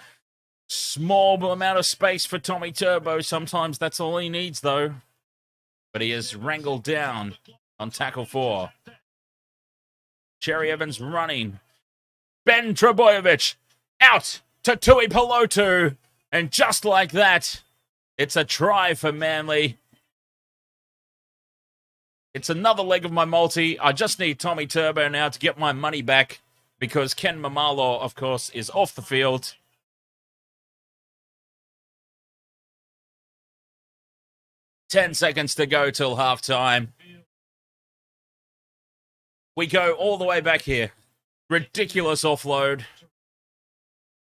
Small amount of space for Tommy Turbo. Sometimes that's all he needs, though. But he is wrangled down on tackle 4. Cherry Evans running. Ben Trbojevic out to Tuipulotu. And just like that, it's a try for Manly. It's another leg of my multi. I just need Tommy Turbo now to get my money back because Ken Maumalo, of course, is off the field. Ten seconds to go till halftime. We go all the way back here. Ridiculous offload.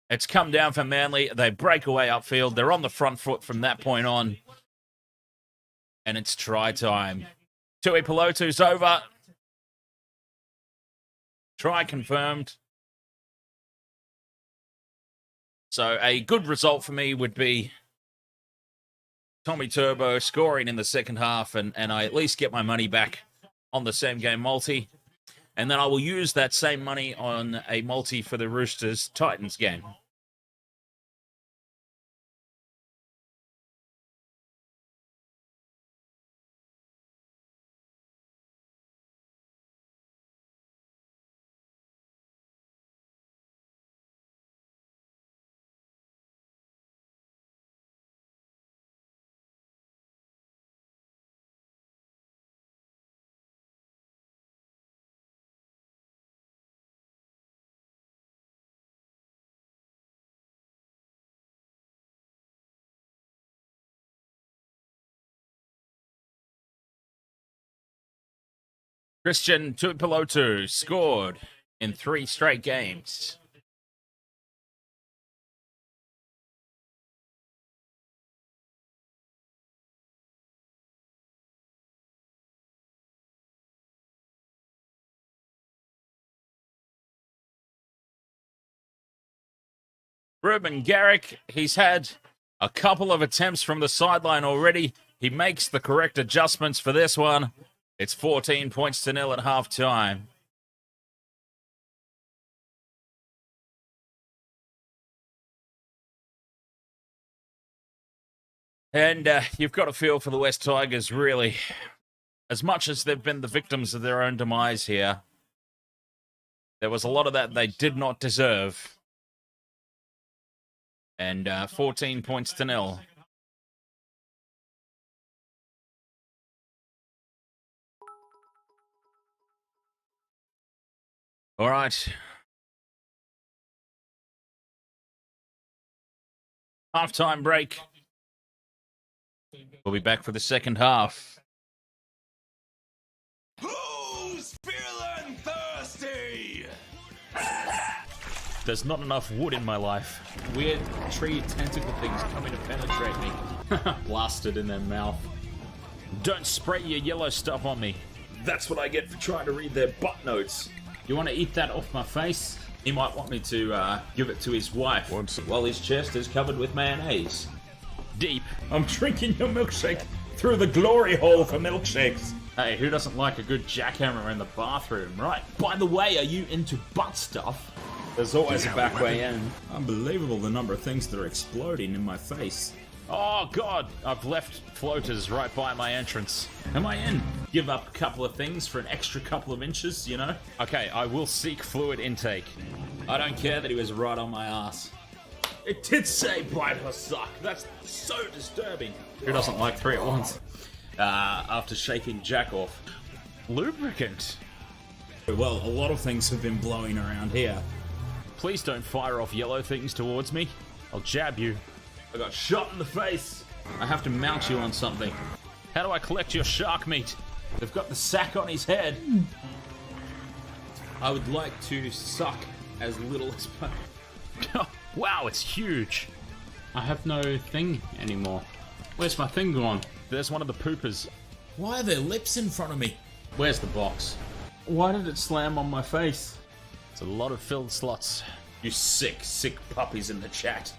It's come down for Manly. They break away upfield. They're on the front foot from that point on. And it's try time. Tuipulotu's over. Try confirmed. So a good result for me would be Tommy Turbo scoring in the second half, and I at least get my money back on the same game multi. And then I will use that same money on a multi for the Roosters-Titans game. Christian Tuipulotu scored in 3 straight games. Reuben Garrick, he's had a couple of attempts from the sideline already. He makes the correct adjustments for this one. It's 14 points to 0 at halftime. And you've got a feel for the West Tigers, really. As much as they've been the victims of their own demise here, there was a lot of that they did not deserve. And 14 points to 0. All right. Halftime break. We'll be back for the second half. Who's feeling thirsty? there's not enough wood in my life. Weird tree tentacle things coming to penetrate me. Blasted in their mouth. Don't spray your yellow stuff on me. That's what I get for trying to read their butt notes. You want to eat that off my face? He might want me to give it to his wife while his chest is covered with mayonnaise. Deep. I'm drinking your milkshake through the glory hole for milkshakes. Hey, who doesn't like a good jackhammer in the bathroom, right? By the way, are you into butt stuff? There's always a back way in. Unbelievable the number of things that are exploding in my face. Oh god, I've left floaters right by my entrance. Am I in? Give up a couple of things for an extra couple of inches, you know? Okay, I will seek fluid intake. I don't care that he was right on my ass. It did say bite or suck. That's so disturbing. Who doesn't like 3 at once? After shaking Jack off. Lubricant. Well, a lot of things have been blowing around here. Please don't fire off yellow things towards me. I'll jab you. I got shot in the face. I have to mount you on something. How do I collect your shark meat? They've got the sack on his head. I would like to suck as little as possible. Wow, it's huge. I have no thing anymore. Where's my thing gone? There's one of the poopers. Why are there lips in front of me? Where's the box? Why did it slam on my face? It's a lot of filled slots. You sick, sick puppies in the chat.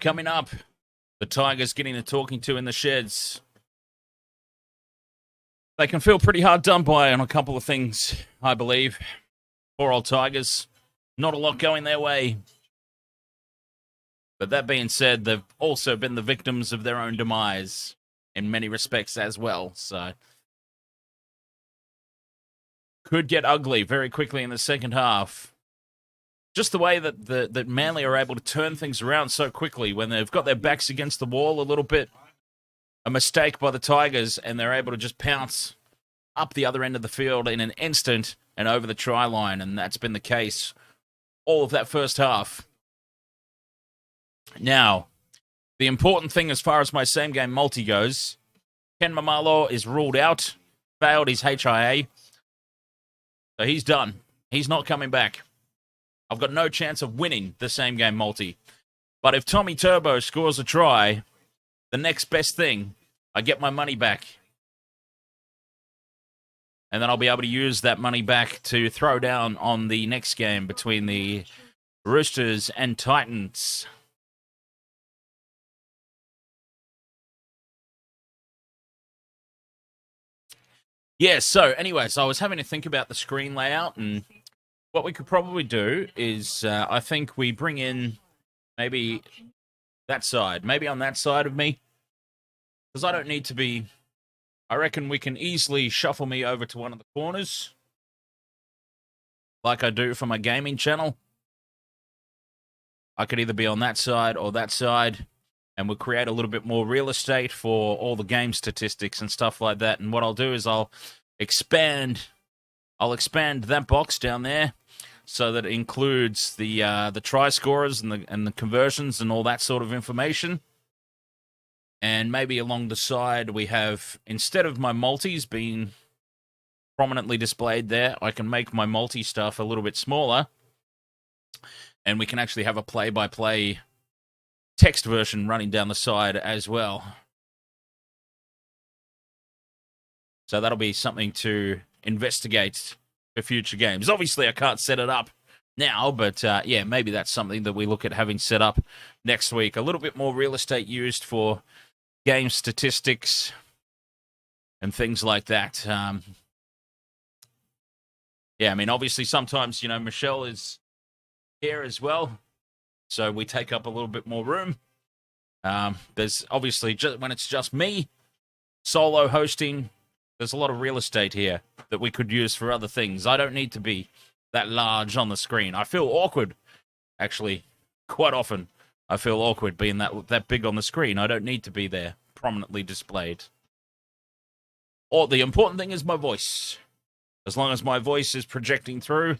coming up. The Tigers getting a talking to in the sheds. They can feel pretty hard done by on a couple of things, I believe. Poor old Tigers. Not a lot going their way. But that being said, they've also been the victims of their own demise in many respects as well. So could get ugly very quickly in the second half. Just the way that that Manly are able to turn things around so quickly when they've got their backs against the wall a little bit. A mistake by the Tigers, and they're able to just pounce up the other end of the field in an instant and over the try line, and that's been the case all of that first half. Now, the important thing as far as my same-game multi goes, Ken Maumalo is ruled out, failed his HIA, so he's done. He's not coming back. I've got no chance of winning the same-game multi. But if Tommy Turbo scores a try, the next best thing, I get my money back. And then I'll be able to use that money back to throw down on the next game between the Roosters and Titans. Yeah, so anyways, I was having to think about the screen layout, and what we could probably do is I think we bring in maybe that side, maybe on that side of me, because I don't need to be, I reckon we can easily shuffle me over to one of the corners, like I do for my gaming channel. I could either be on that side or that side, and we'll create a little bit more real estate for all the game statistics and stuff like that. And what I'll do is I'll expand that box down there so that it includes the try scorers and the conversions and all that sort of information. And maybe along the side we have, instead of my multis being prominently displayed there, I can make my multi stuff a little bit smaller, and we can actually have a play-by-play text version running down the side as well. So that'll be something to investigate for future games. Obviously, I can't set it up now, but yeah, maybe that's something that we look at having set up next week. A little bit more real estate used for game statistics and things like that. Yeah, I mean, obviously, sometimes, you know, Michelle is here as well, so we take up a little bit more room. There's obviously, just when it's just me solo hosting, there's a lot of real estate here that we could use for other things. I don't need to be that large on the screen. I feel awkward, actually, quite often. I feel awkward being that big on the screen. I don't need to be there, prominently displayed. Or the important thing is my voice. As long as my voice is projecting through,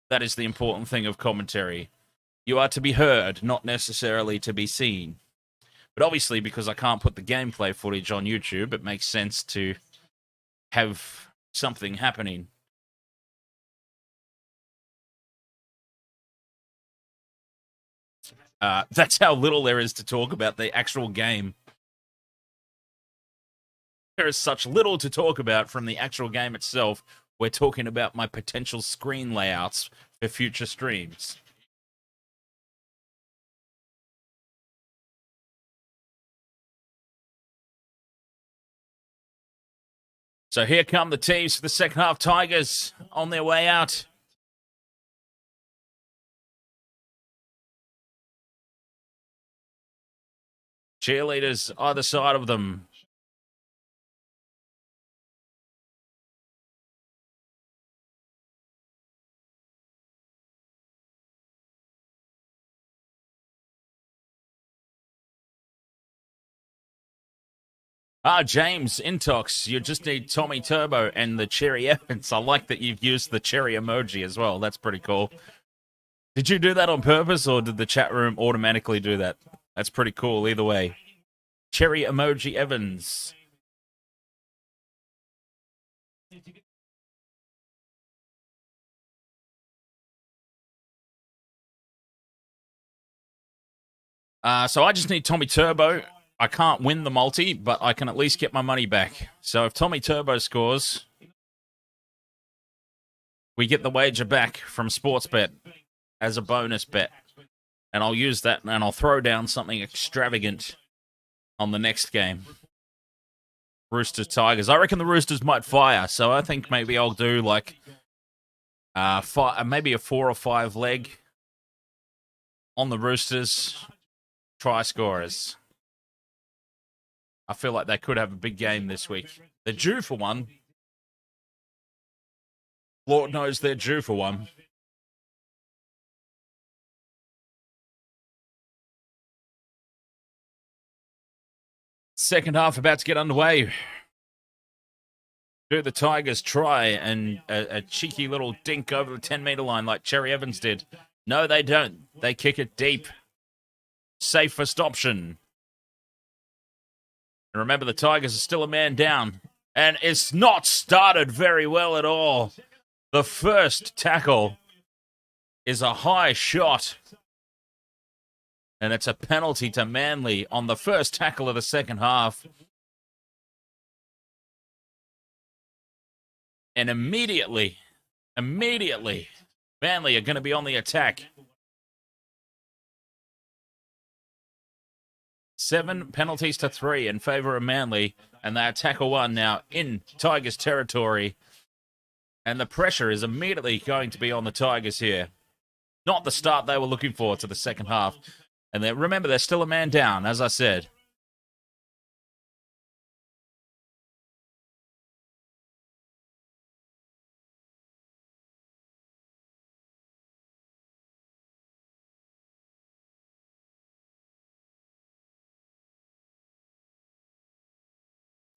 that is the important thing of commentary. You are to be heard, not necessarily to be seen. But obviously, because I can't put the gameplay footage on YouTube, it makes sense to have something happening. That's how little there is to talk about the actual game. There is such little to talk about from the actual game itself. We're talking about my potential screen layouts for future streams. So here come the teams for the second half. Tigers on their way out. Cheerleaders either side of them. James, Intox, you just need Tommy Turbo and the Cherry Evans. I like that you've used the cherry emoji as well. That's pretty cool. Did you do that on purpose, or did the chat room automatically do that? That's pretty cool either way. Cherry emoji Evans. So I just need Tommy Turbo. I can't win the multi, but I can at least get my money back. So if Tommy Turbo scores, we get the wager back from Sportsbet as a bonus bet. And I'll use that and I'll throw down something extravagant on the next game. Roosters, Tigers. I reckon the Roosters might fire, so I think maybe I'll do like maybe a 4 or 5 leg on the Roosters try scorers. I feel like they could have a big game this week. They're due for one. Lord knows they're due for one. Second half about to get underway. Do the Tigers try and a cheeky little dink over the 10-metre line like Cherry Evans did? No, they don't. They kick it deep. Safe first option. And remember, the Tigers are still a man down. And it's not started very well at all. The first tackle is a high shot. And it's a penalty to Manly on the first tackle of the second half. And immediately, Manly are going to be on the attack. 7 penalties to 3 in favour of Manly. And they tackle 1 now in Tigers territory. And the pressure is immediately going to be on the Tigers here. Not the start they were looking for to the second half. And remember, they're still a man down, as I said.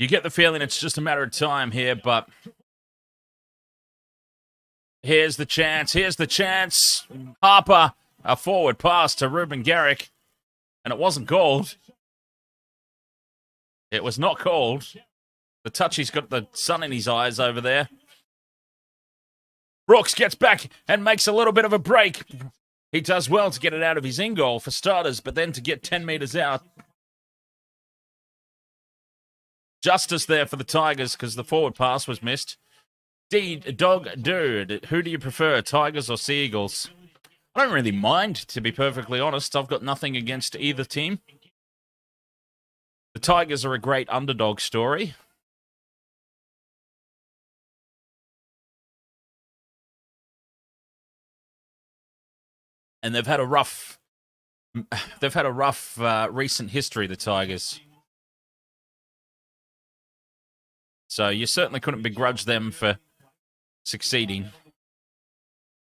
You get the feeling it's just a matter of time here, but here's the chance. Here's the chance. Harper, a forward pass to Reuben Garrick, and it wasn't called. It was not called. The touchy's got the sun in his eyes over there. Brooks gets back and makes a little bit of a break. He does well to get it out of his in-goal for starters, but then to get 10 metres out. Justice there for the Tigers because the forward pass was missed. Dog Dude, who do you prefer, Tigers or Seagulls? I don't really mind, to be perfectly honest. I've got nothing against either team. The Tigers are a great underdog story. And they've had a rough recent history, the Tigers. So you certainly couldn't begrudge them for succeeding.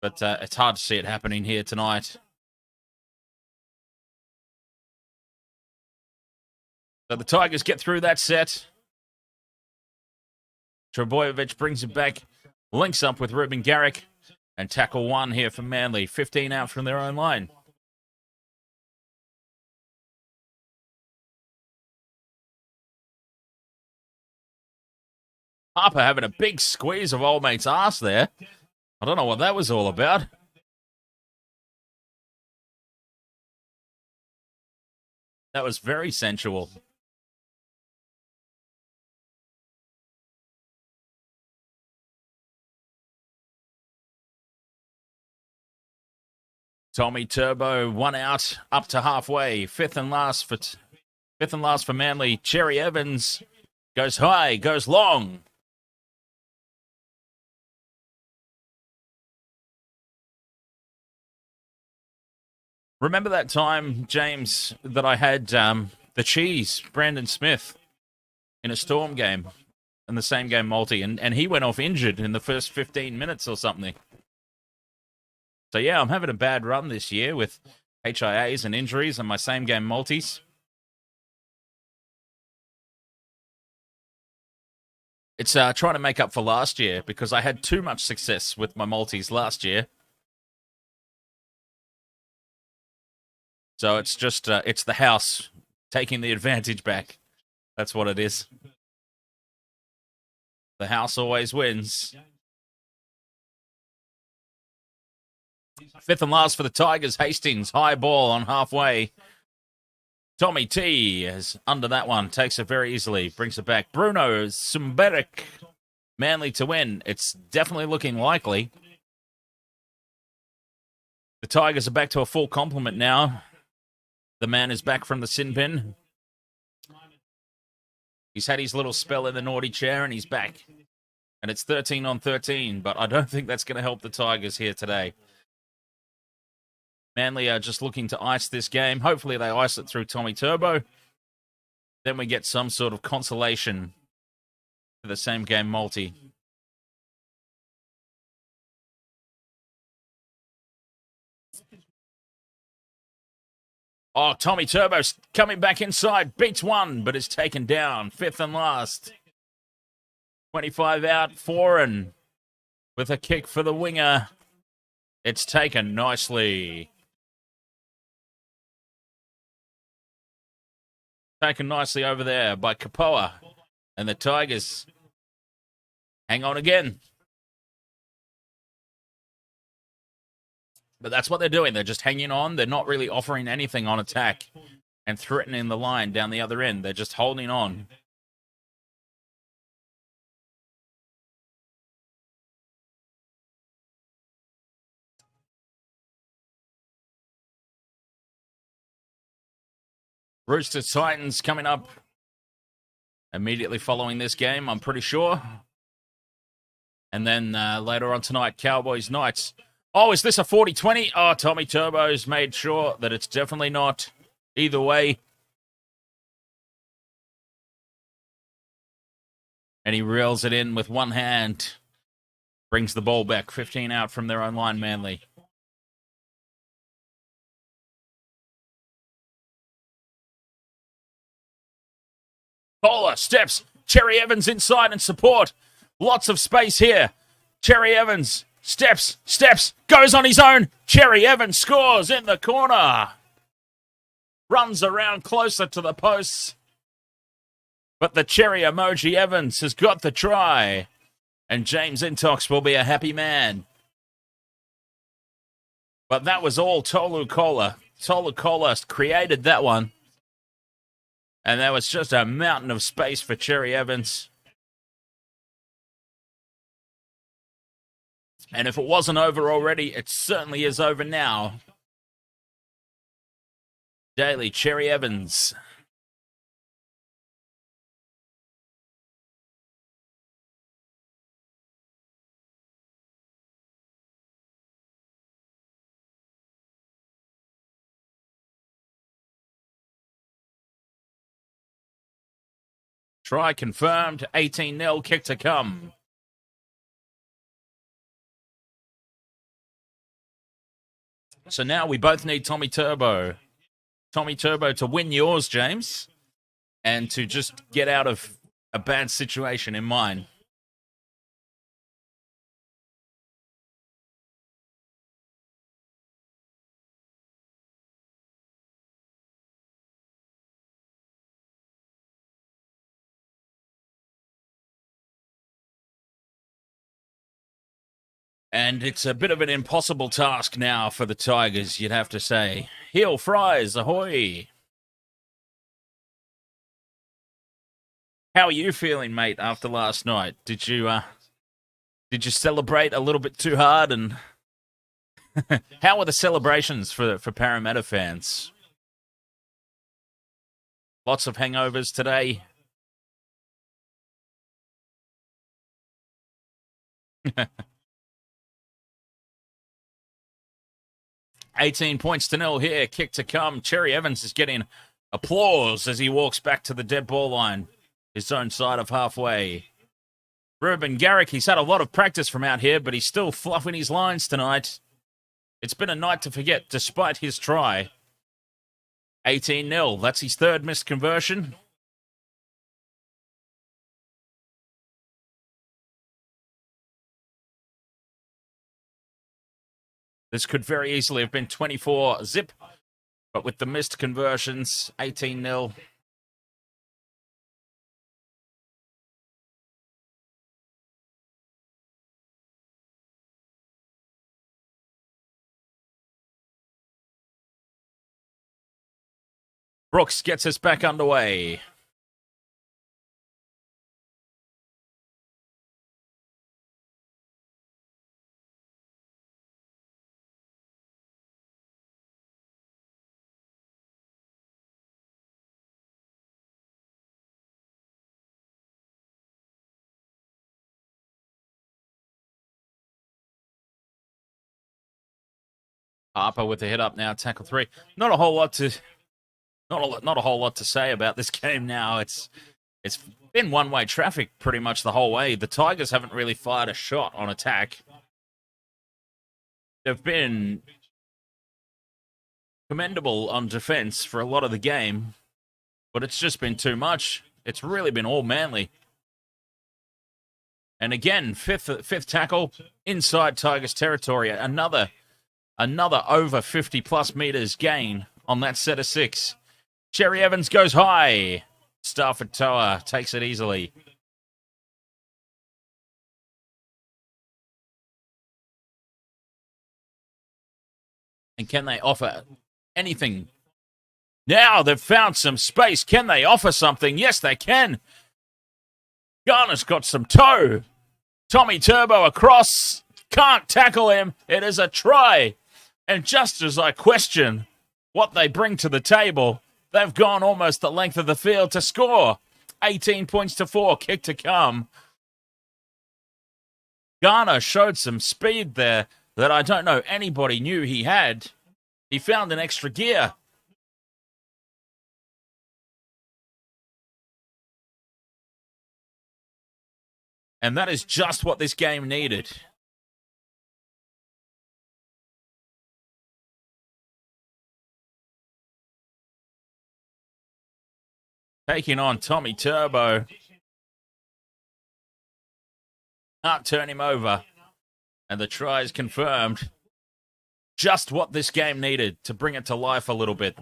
But it's hard to see it happening here tonight. So the Tigers get through that set. Trbojevic brings it back, links up with Reuben Garrick, and tackle 1 here for Manly. 15 out from their own line. Harper having a big squeeze of old mate's ass there. I don't know what that was all about. That was very sensual. Tommy Turbo, 1 out, up to halfway. Fifth and last for Manly. Cherry Evans goes high, goes long. Remember that time, James, that I had the cheese, Brandon Smith, in a Storm game, in the same game multi, and he went off injured in the first 15 minutes or something. So yeah, I'm having a bad run this year with HIAs and injuries and my same game multis. It's trying to make up for last year because I had too much success with my multis last year. So it's just, it's the house taking the advantage back. That's what it is. The house always wins. Fifth and last for the Tigers. Hastings, high ball on halfway. Tommy T is under that one. Takes it very easily. Brings it back. Bruno Sumberik. Manly to win. It's definitely looking likely. The Tigers are back to a full complement now. The man is back from the sin bin. He's had his little spell in the naughty chair, and he's back. And it's 13-13, but I don't think that's going to help the Tigers here today. Manly are just looking to ice this game. Hopefully they ice it through Tommy Turbo. Then we get some sort of consolation for the same game multi. Oh, Tommy Turbo's coming back inside. Beats one, but is taken down. Fifth and last. 25 out, 4 and with a kick for the winger. It's taken nicely. Taken nicely over there by Kapoa. And the Tigers hang on again. But that's what they're doing. They're just hanging on. They're not really offering anything on attack and threatening the line down the other end. They're just holding on. Roosters Titans coming up immediately following this game, I'm pretty sure. And then later on tonight, Cowboys Knights. Oh, is this a 40-20? Oh, Tommy Turbo's made sure that it's definitely not. Either way. And he reels it in with one hand. Brings the ball back. 15 out from their own line, Manly. Kohler steps. Cherry Evans inside and support. Lots of space here. Cherry Evans steps, goes on his own. Cherry Evans scores in the corner. Runs around closer to the posts. But the cherry emoji Evans has got the try. And James Intox will be a happy man. But that was all Tolu Kohler. Tolu Kohler created that one. And there was just a mountain of space for Cherry Evans. And if it wasn't over already, it certainly is over now. Daly, Cherry Evans. Try confirmed. 18-0, kick to come. So now we both need Tommy Turbo. Tommy Turbo to win yours, James. And to just get out of a bad situation in mine. And it's a bit of an impossible task now for the Tigers, you'd have to say. Heel fries, ahoy! How are you feeling, mate, after last night? Did you celebrate a little bit too hard? And how were the celebrations for Parramatta fans? Lots of hangovers today. 18 points to 0 here. Kick to come. Cherry Evans is getting applause as he walks back to the dead ball line. His own side of halfway. Reuben Garrick, he's had a lot of practice from out here, but he's still fluffing his lines tonight. It's been a night to forget, despite his try. 18-0. That's his third missed conversion. This could very easily have been 24-0, but with the missed conversions, 18-0. Brooks gets us back underway. Harper with a hit up now, tackle 3. Not a whole lot to say about this game now. It's been one-way traffic pretty much the whole way. The Tigers haven't really fired a shot on attack. They've been commendable on defense for a lot of the game, but it's just been too much. It's really been all Manly. And again, fifth tackle inside Tigers territory. Another over 50-plus meters gain on that set of 6. Cherry Evans goes high. Stafford Toa takes it easily. And can they offer anything? Now they've found some space. Can they offer something? Yes, they can. Garner's got some toe. Tommy Turbo across. Can't tackle him. It is a try. And just as I question what they bring to the table, they've gone almost the length of the field to score. 18 points to 4. Kick to come. Garner showed some speed there that I don't know anybody knew he had. He found an extra gear. And that is just what this game needed. Taking on Tommy Turbo. Can't turn him over. And the try is confirmed. Just what this game needed to bring it to life a little bit.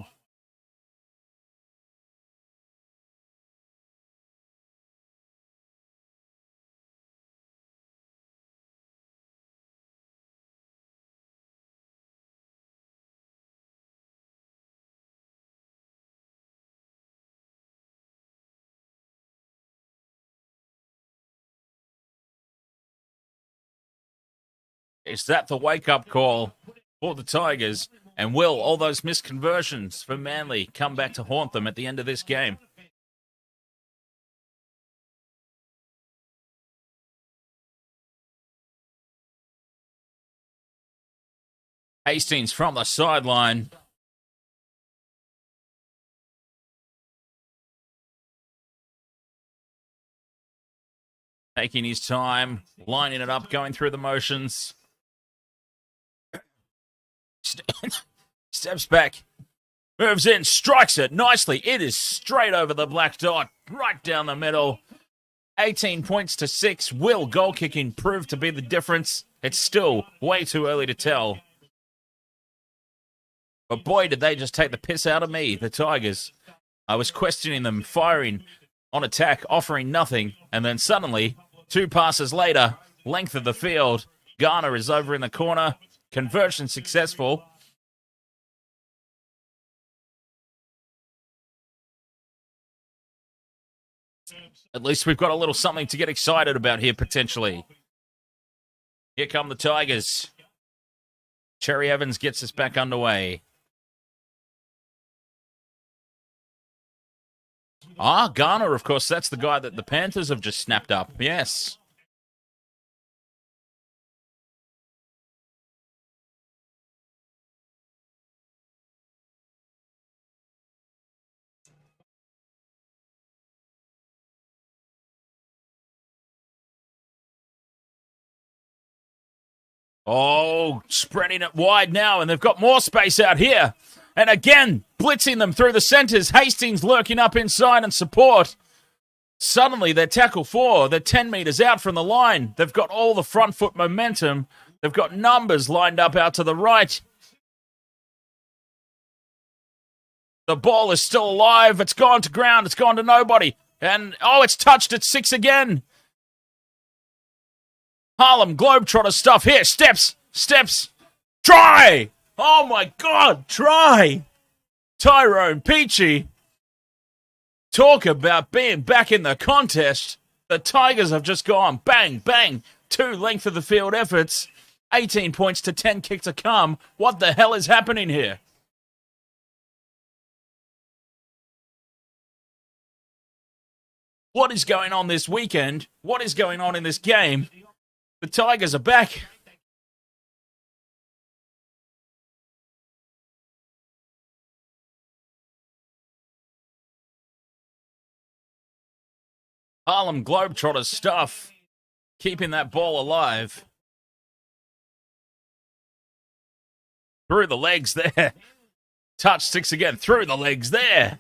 Is that the wake-up call for the Tigers? And will all those missed conversions for Manly come back to haunt them at the end of this game? Hastings from the sideline. Taking his time, lining it up, going through the motions. Steps back, moves in, strikes it nicely. It is straight over the black dot, right down the middle. 18 points to 6. Will goal kicking prove to be the difference? It's still way too early to tell. But boy, did they just take the piss out of me, the Tigers. I was questioning them, firing on attack, offering nothing, and then suddenly, 2 passes later, length of the field, Garner is over in the corner. Conversion successful. At least we've got a little something to get excited about here, potentially. Here come the Tigers. Cherry Evans gets us back underway. Garner, of course, that's the guy that the Panthers have just snapped up. Yes. Oh, spreading it wide now, and they've got more space out here. And again, blitzing them through the centres. Hastings lurking up inside and support. Suddenly, they're tackle 4. They're 10 metres out from the line. They've got all the front foot momentum. They've got numbers lined up out to the right. The ball is still alive. It's gone to ground. It's gone to nobody. And, it's touched at 6 again. Harlem Globetrotter stuff here. Steps. Try! Oh my God, try! Tyrone Peachy. Talk about being back in the contest. The Tigers have just gone bang, bang. 2 length of the field efforts. 18 points to 10 kick to come. What the hell is happening here? What is going on this weekend? What is going on in this game? The Tigers are back. Harlem Globetrotters stuff, keeping that ball alive. Through the legs there. Touch sticks again, through the legs there.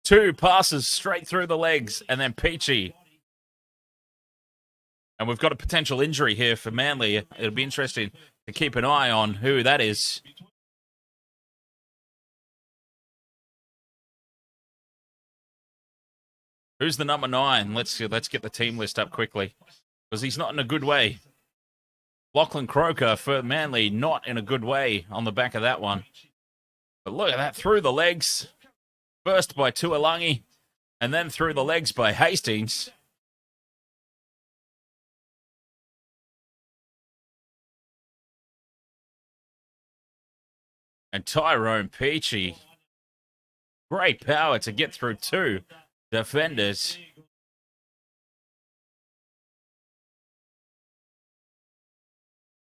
2 passes straight through the legs, and then Peachy. And we've got a potential injury here for Manly. It'll be interesting to keep an eye on who that is. Who's the number 9? Let's get the team list up quickly, because he's not in a good way. Lachlan Croker for Manly, not in a good way on the back of that one. But look at that, through the legs. First by Tuolangi, and then through the legs by Hastings. And Tyrone Peachy. Great power to get through 2 defenders.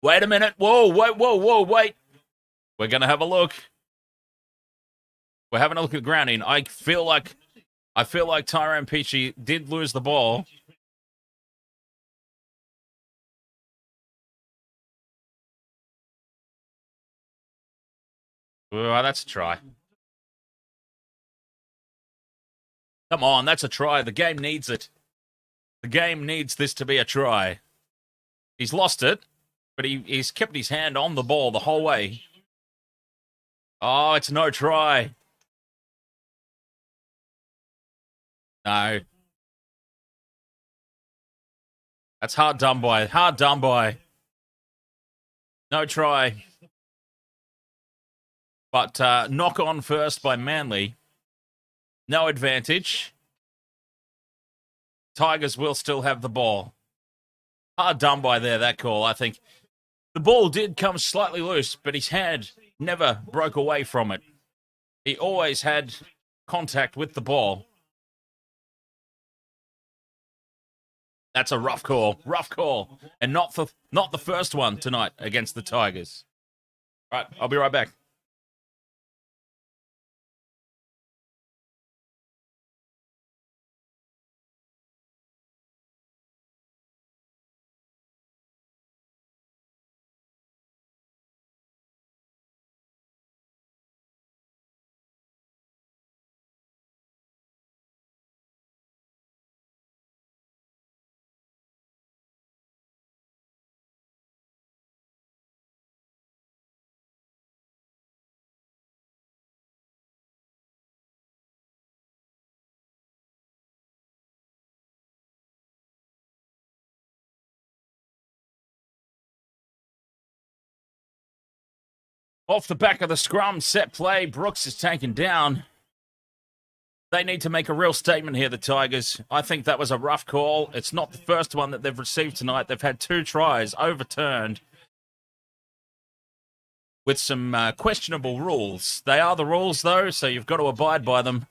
Wait a minute. Whoa, wait. We're going to have a look. We're having a look at grounding. I feel like Tyrone Peachy did lose the ball. Oh, that's a try. Come on, that's a try. The game needs it. The game needs this to be a try. He's lost it, but he's kept his hand on the ball the whole way. Oh, it's no try. No. That's hard done by. Hard done by. No try. But knock on first by Manly. No advantage. Tigers will still have the ball. Hard done by there, that call, I think. The ball did come slightly loose, but his hand never broke away from it. He always had contact with the ball. That's a rough call. Rough call. And not the first one tonight against the Tigers. All right, I'll be right back. Off the back of the scrum, set play, Brooks is taken down. They need to make a real statement here, the Tigers. I think that was a rough call. It's not the first one that they've received tonight. They've had 2 tries overturned with some questionable rules. They are the rules, though, so you've got to abide by them.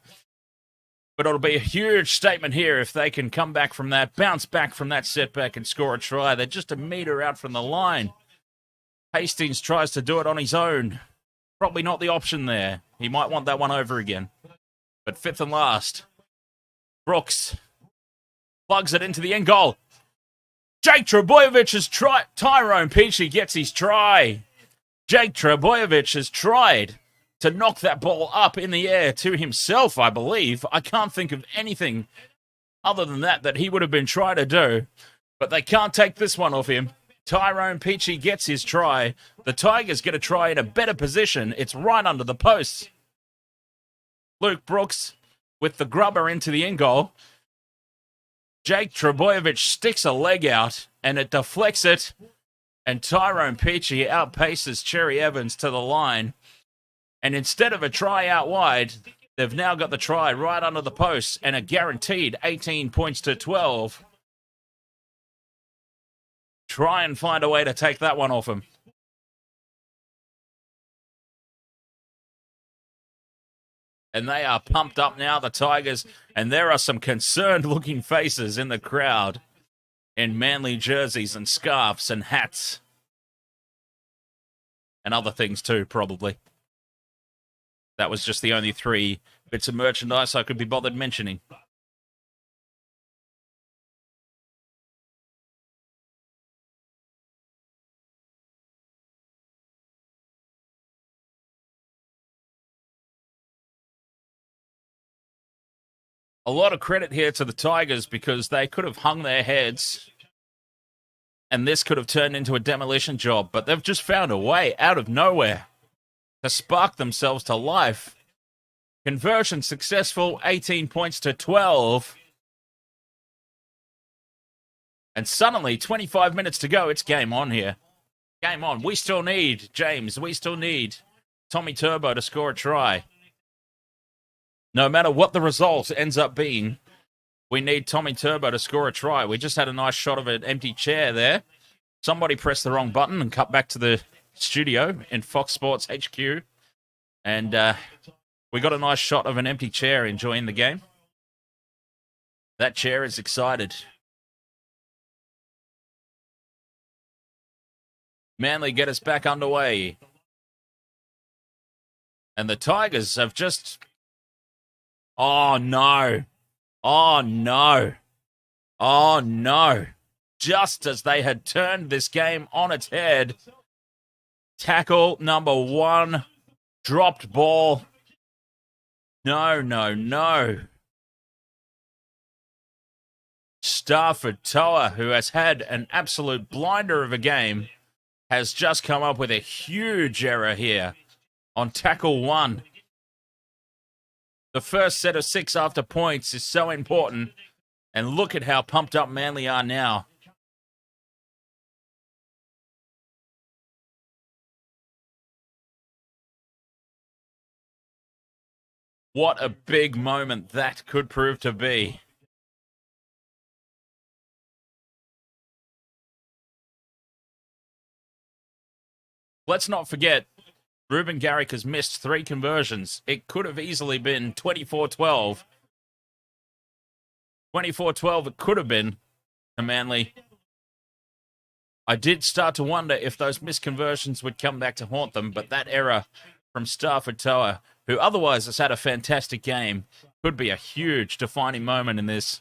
But it'll be a huge statement here if they can come back from that, bounce back from that setback and score a try. They're just a metre out from the line. Hastings tries to do it on his own. Probably not the option there. He might want that one over again. But 5th and last. Brooks plugs it into the end goal. Jake Trbojevic has tried. Tyrone Peachy gets his try. Jake Trbojevic has tried to knock that ball up in the air to himself, I believe. I can't think of anything other than that he would have been trying to do. But they can't take this one off him. Tyrone Peachy gets his try. The Tigers get a try in a better position. It's right under the posts. Luke Brooks with the grubber into the end goal. Jake Trbojevic sticks a leg out and it deflects it. And Tyrone Peachy outpaces Cherry Evans to the line. And instead of a try out wide, they've now got the try right under the posts and a guaranteed 18 points to 12. Try and find a way to take that one off him. And they are pumped up now, the Tigers. And there are some concerned-looking faces in the crowd in Manly jerseys and scarves and hats. And other things too, probably. That was just the only 3 bits of merchandise I could be bothered mentioning. A lot of credit here to the Tigers because they could have hung their heads and this could have turned into a demolition job, but they've just found a way out of nowhere to spark themselves to life. Conversion successful, 18 points to 12. And suddenly, 25 minutes to go, it's game on here. Game on. We still need Tommy Turbo to score a try. No matter what the result ends up being, we need Tommy Turbo to score a try. We just had a nice shot of an empty chair there. Somebody pressed the wrong button and cut back to the studio in Fox Sports HQ. And we got a nice shot of an empty chair enjoying the game. That chair is excited. Manly get us back underway. And the Tigers have just... Oh, no. Oh, no. Oh, no. Just as they had turned this game on its head. Tackle number 1. Dropped ball. No, no, no. Stafford Toa, who has had an absolute blinder of a game, has just come up with a huge error here on tackle 1. The first set of 6 after points is so important. And look at how pumped up Manly are now. What a big moment that could prove to be. Let's not forget, Reuben Garrick has missed 3 conversions. It could have easily been 24-12. 24-12 it could have been to Manly. I did start to wonder if those missed conversions would come back to haunt them, but that error from Stafford Toa, who otherwise has had a fantastic game, could be a huge defining moment in this.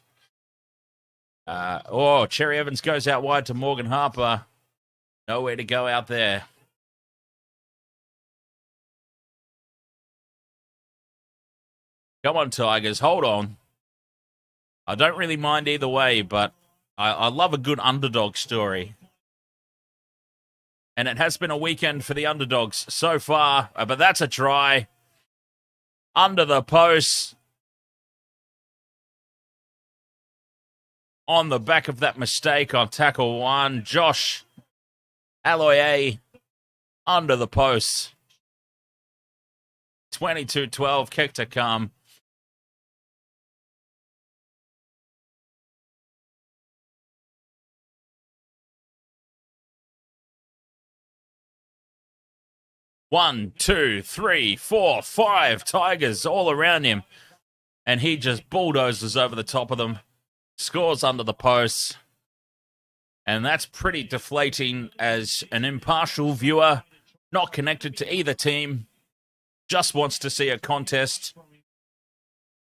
Cherry Evans goes out wide to Morgan Harper. Nowhere to go out there. Come on, Tigers, hold on. I don't really mind either way, but I love a good underdog story. And it has been a weekend for the underdogs so far, but that's a try. Under the post. On the back of that mistake on tackle 1, Josh Aloye under the post. 22-12, kick to come. One, two, three, four, 5 Tigers all around him. And he just bulldozes over the top of them. Scores under the post. And that's pretty deflating as an impartial viewer, not connected to either team, just wants to see a contest.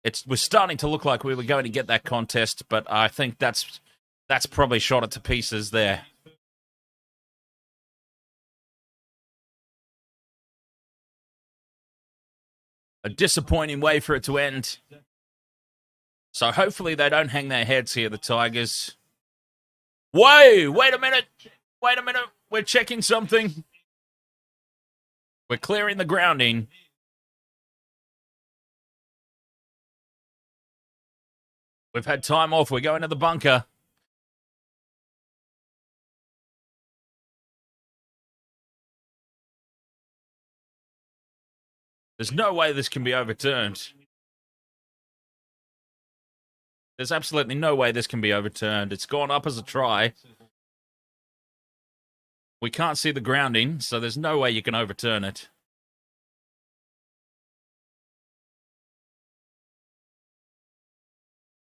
It was starting to look like we were going to get that contest, but I think that's probably shot it to pieces there. A disappointing way for it to end. So hopefully they don't hang their heads here, the Tigers. Wait a minute. We're checking something. We're clearing the grounding. We've had time off. We're going to the bunker. There's no way this can be overturned. There's absolutely no way this can be overturned. It's gone up as a try. We can't see the grounding, so there's no way you can overturn it.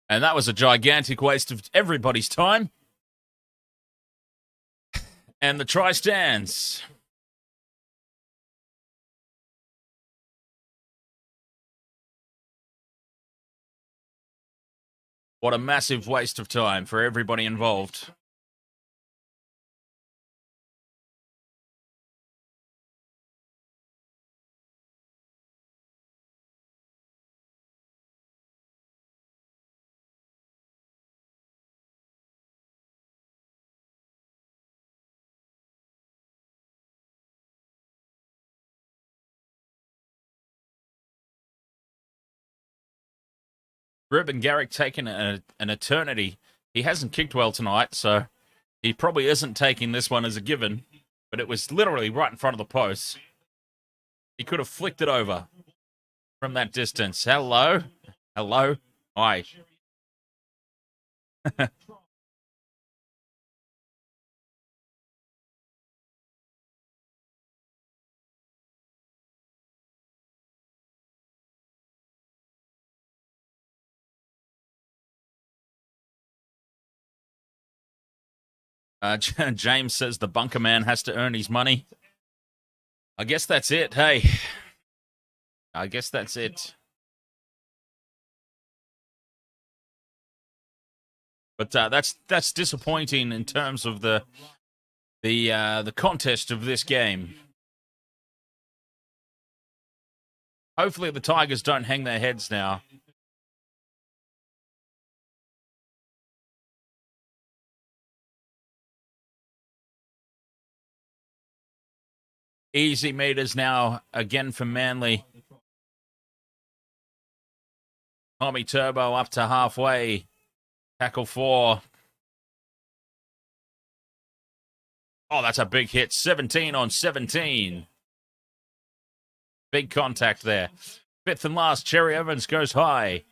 And that was a gigantic waste of everybody's time. And the try stands. What a massive waste of time for everybody involved. Reuben Garrick taking an eternity. He hasn't kicked well tonight, so he probably isn't taking this one as a given. But it was literally right in front of the post. He could have flicked it over from that distance. Hello? Hello? Hi. James says the bunker man has to earn his money. I guess that's it, hey. I guess that's it. But that's disappointing in terms of the contest of this game. Hopefully the Tigers don't hang their heads now. Easy meters now again for Manly. Tommy Turbo up to halfway. Tackle 4. Oh, that's a big hit. 17 on 17. Big contact there. Fifth and last, Cherry Evans goes high.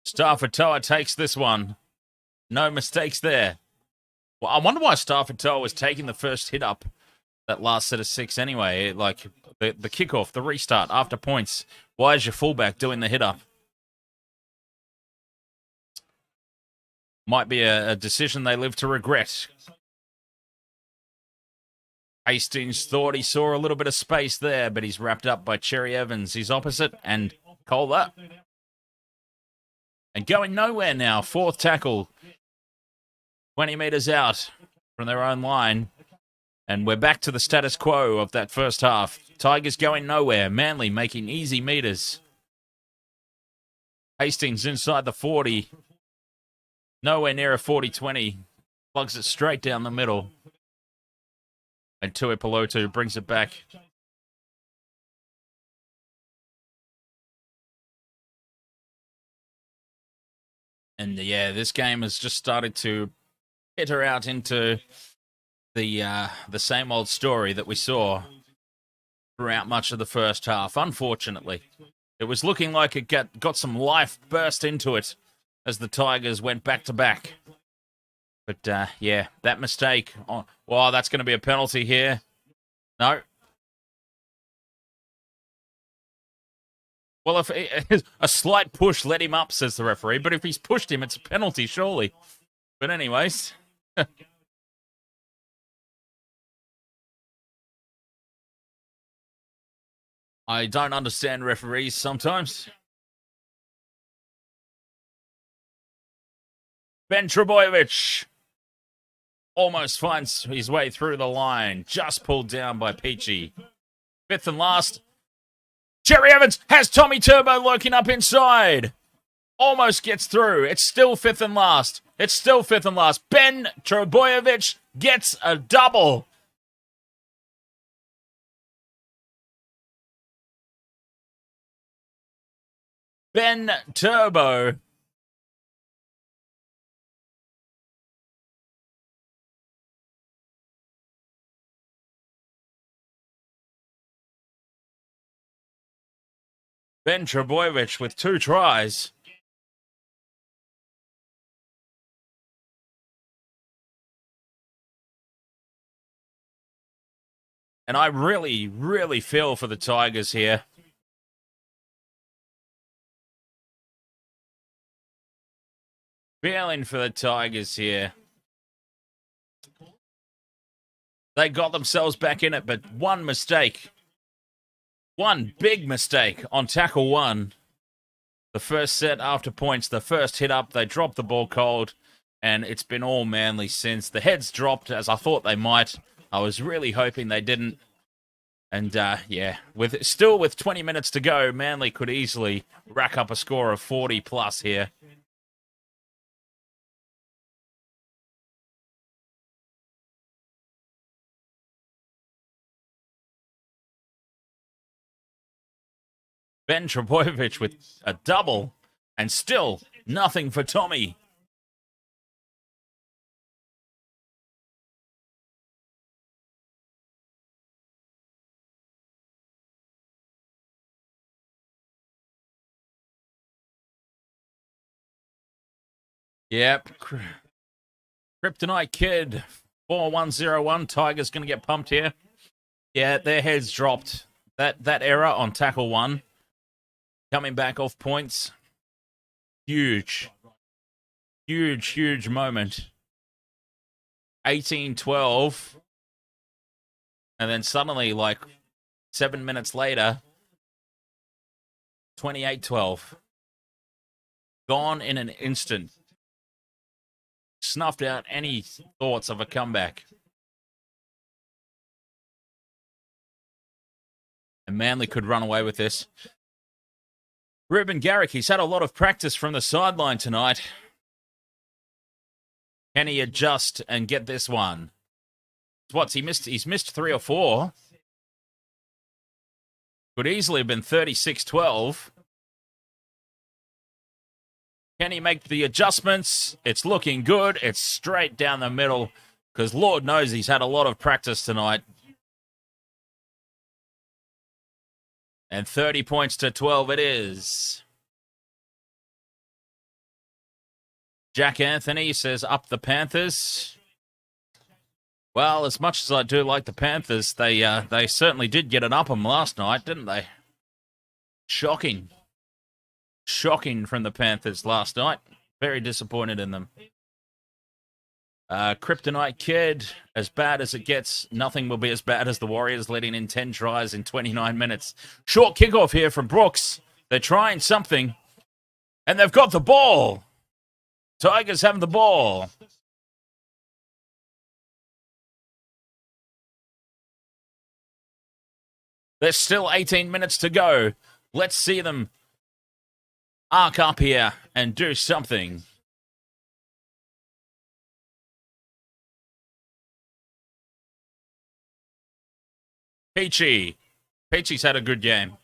Stafatoa takes this one. No mistakes there. Well, I wonder why Stafatoa was taking the first hit up that last set of 6 anyway. Like, the kickoff, the restart after points. Why is your fullback doing the hit up? Might be a decision they live to regret. Hastings thought he saw a little bit of space there, but he's wrapped up by Cherry Evans. He's opposite, and Kohler. And going nowhere now. 4th tackle. 20 metres out from their own line. And we're back to the status quo of that first half. Tigers going nowhere. Manly making easy metres. Hastings inside the 40. Nowhere near a 40-20. Plugs it straight down the middle. And Tuipulotu brings it back. And yeah, this game has just started to peter out into the same old story that we saw throughout much of the first half. Unfortunately, it was looking like it got some life burst into it as the Tigers went back to back. But yeah, that mistake. Oh, well, that's going to be a penalty here. No. Well, if a slight push let him up, says the referee. But if he's pushed him, it's a penalty, surely. But anyways. I don't understand referees sometimes. Ben Trbojevic almost finds his way through the line. Just pulled down by Peachy. 5th and last. Cherry Evans has Tommy Turbo lurking up inside. Almost gets through. It's still 5th and last. It's still 5th and last. Ben Trbojevic gets a double. Ben Turbo. Ben Trbojevic with 2 tries. And I really, really feel for the Tigers here. Feeling for the Tigers here. They got themselves back in it, but one mistake. One big mistake on tackle 1. The first set after points, the first hit up, they dropped the ball cold, and it's been all Manly since. The heads dropped as I thought they might. I was really hoping they didn't. And yeah, with 20 minutes to go, Manly could easily rack up a score of 40 plus here. Ben Trbojevic with a double, and still nothing for Tommy. Yep. Kryptonite Kid, 4101. Tiger's going to get pumped here. Yeah, their heads dropped. That error on tackle 1, coming back off points. Huge moment. 18-12. And then suddenly, like 7 minutes later, 28-12. Gone in an instant. Snuffed out any thoughts of a comeback. And Manly could run away with this. Reuben Garrick, he's had a lot of practice from the sideline tonight. Can he adjust and get this one? What's he missed? He's missed 3 or 4. Could easily have been 36-12. Can he make the adjustments? It's looking good. It's straight down the middle because Lord knows he's had a lot of practice tonight. And 30 points to 12 it is. Jack Anthony says, up the Panthers. Well, as much as I do like the Panthers, they certainly did get it up them last night, didn't they? Shocking. Shocking from the Panthers last night. Very disappointed in them. Kryptonite Kid, as bad as it gets, nothing will be as bad as the Warriors letting in 10 tries in 29 minutes. Short kickoff here from Brooks. They're trying something. And they've got the ball. Tigers having the ball. There's still 18 minutes to go. Let's see them arc up here and do something. Peachy's had a good game.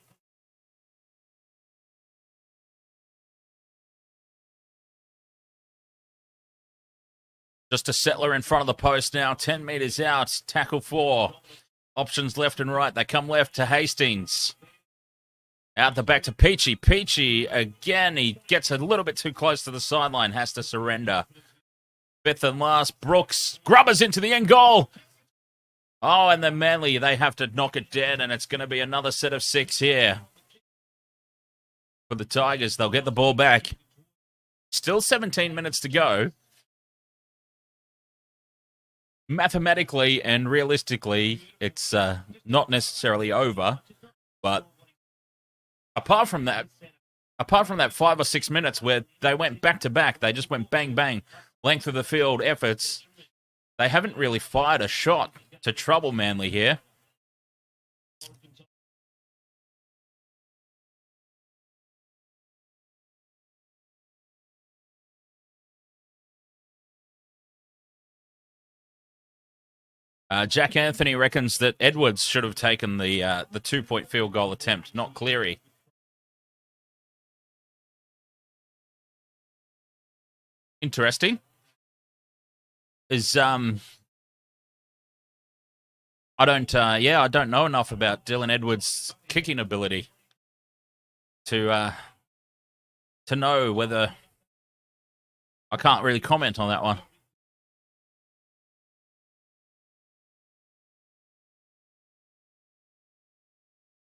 Just a settler in front of the post now. 10 meters out. Tackle 4. Options left and right. They come left to Hastings. Out the back to Peachy. Peachy, again, he gets a little bit too close to the sideline. Has to surrender. 5th and last. Brooks. Grubbers into the end goal. Oh, and then Manly, they have to knock it dead, and it's going to be another set of 6 here. For the Tigers, they'll get the ball back. Still 17 minutes to go. Mathematically and realistically, it's not necessarily over, but apart from that 5 or 6 minutes where they went back to back, they just went bang, bang, length of the field efforts, they haven't really fired a shot to trouble Manly here. Jack Anthony reckons that Edwards should have taken the 2-point field goal attempt, not Cleary. Interesting. I don't know enough about Dylan Edwards' kicking ability to know whether I can't really comment on that one.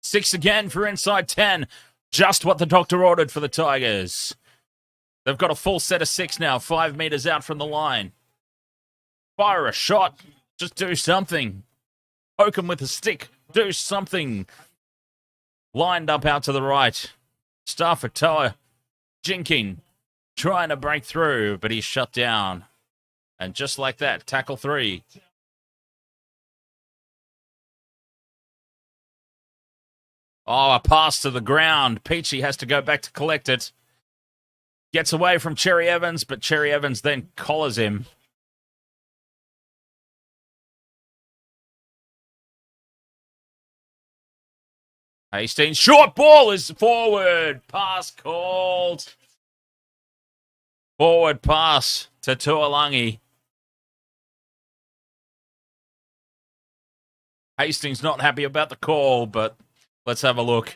Six again for inside 10. Just what the doctor ordered for the Tigers. They've got a full set of 6 now, 5 meters out from the line. Fire a shot. Just do something. Poke him with a stick. Do something. Lined up out to the right. Stefano Jinking trying to break through, but he's shut down. And just like that, tackle 3. Oh, a pass to the ground. Peachy has to go back to collect it. Gets away from Cherry Evans, but Cherry Evans then collars him. Hastings, short ball is forward. Pass called. Forward pass to Tuolangi. Hastings not happy about the call, but let's have a look.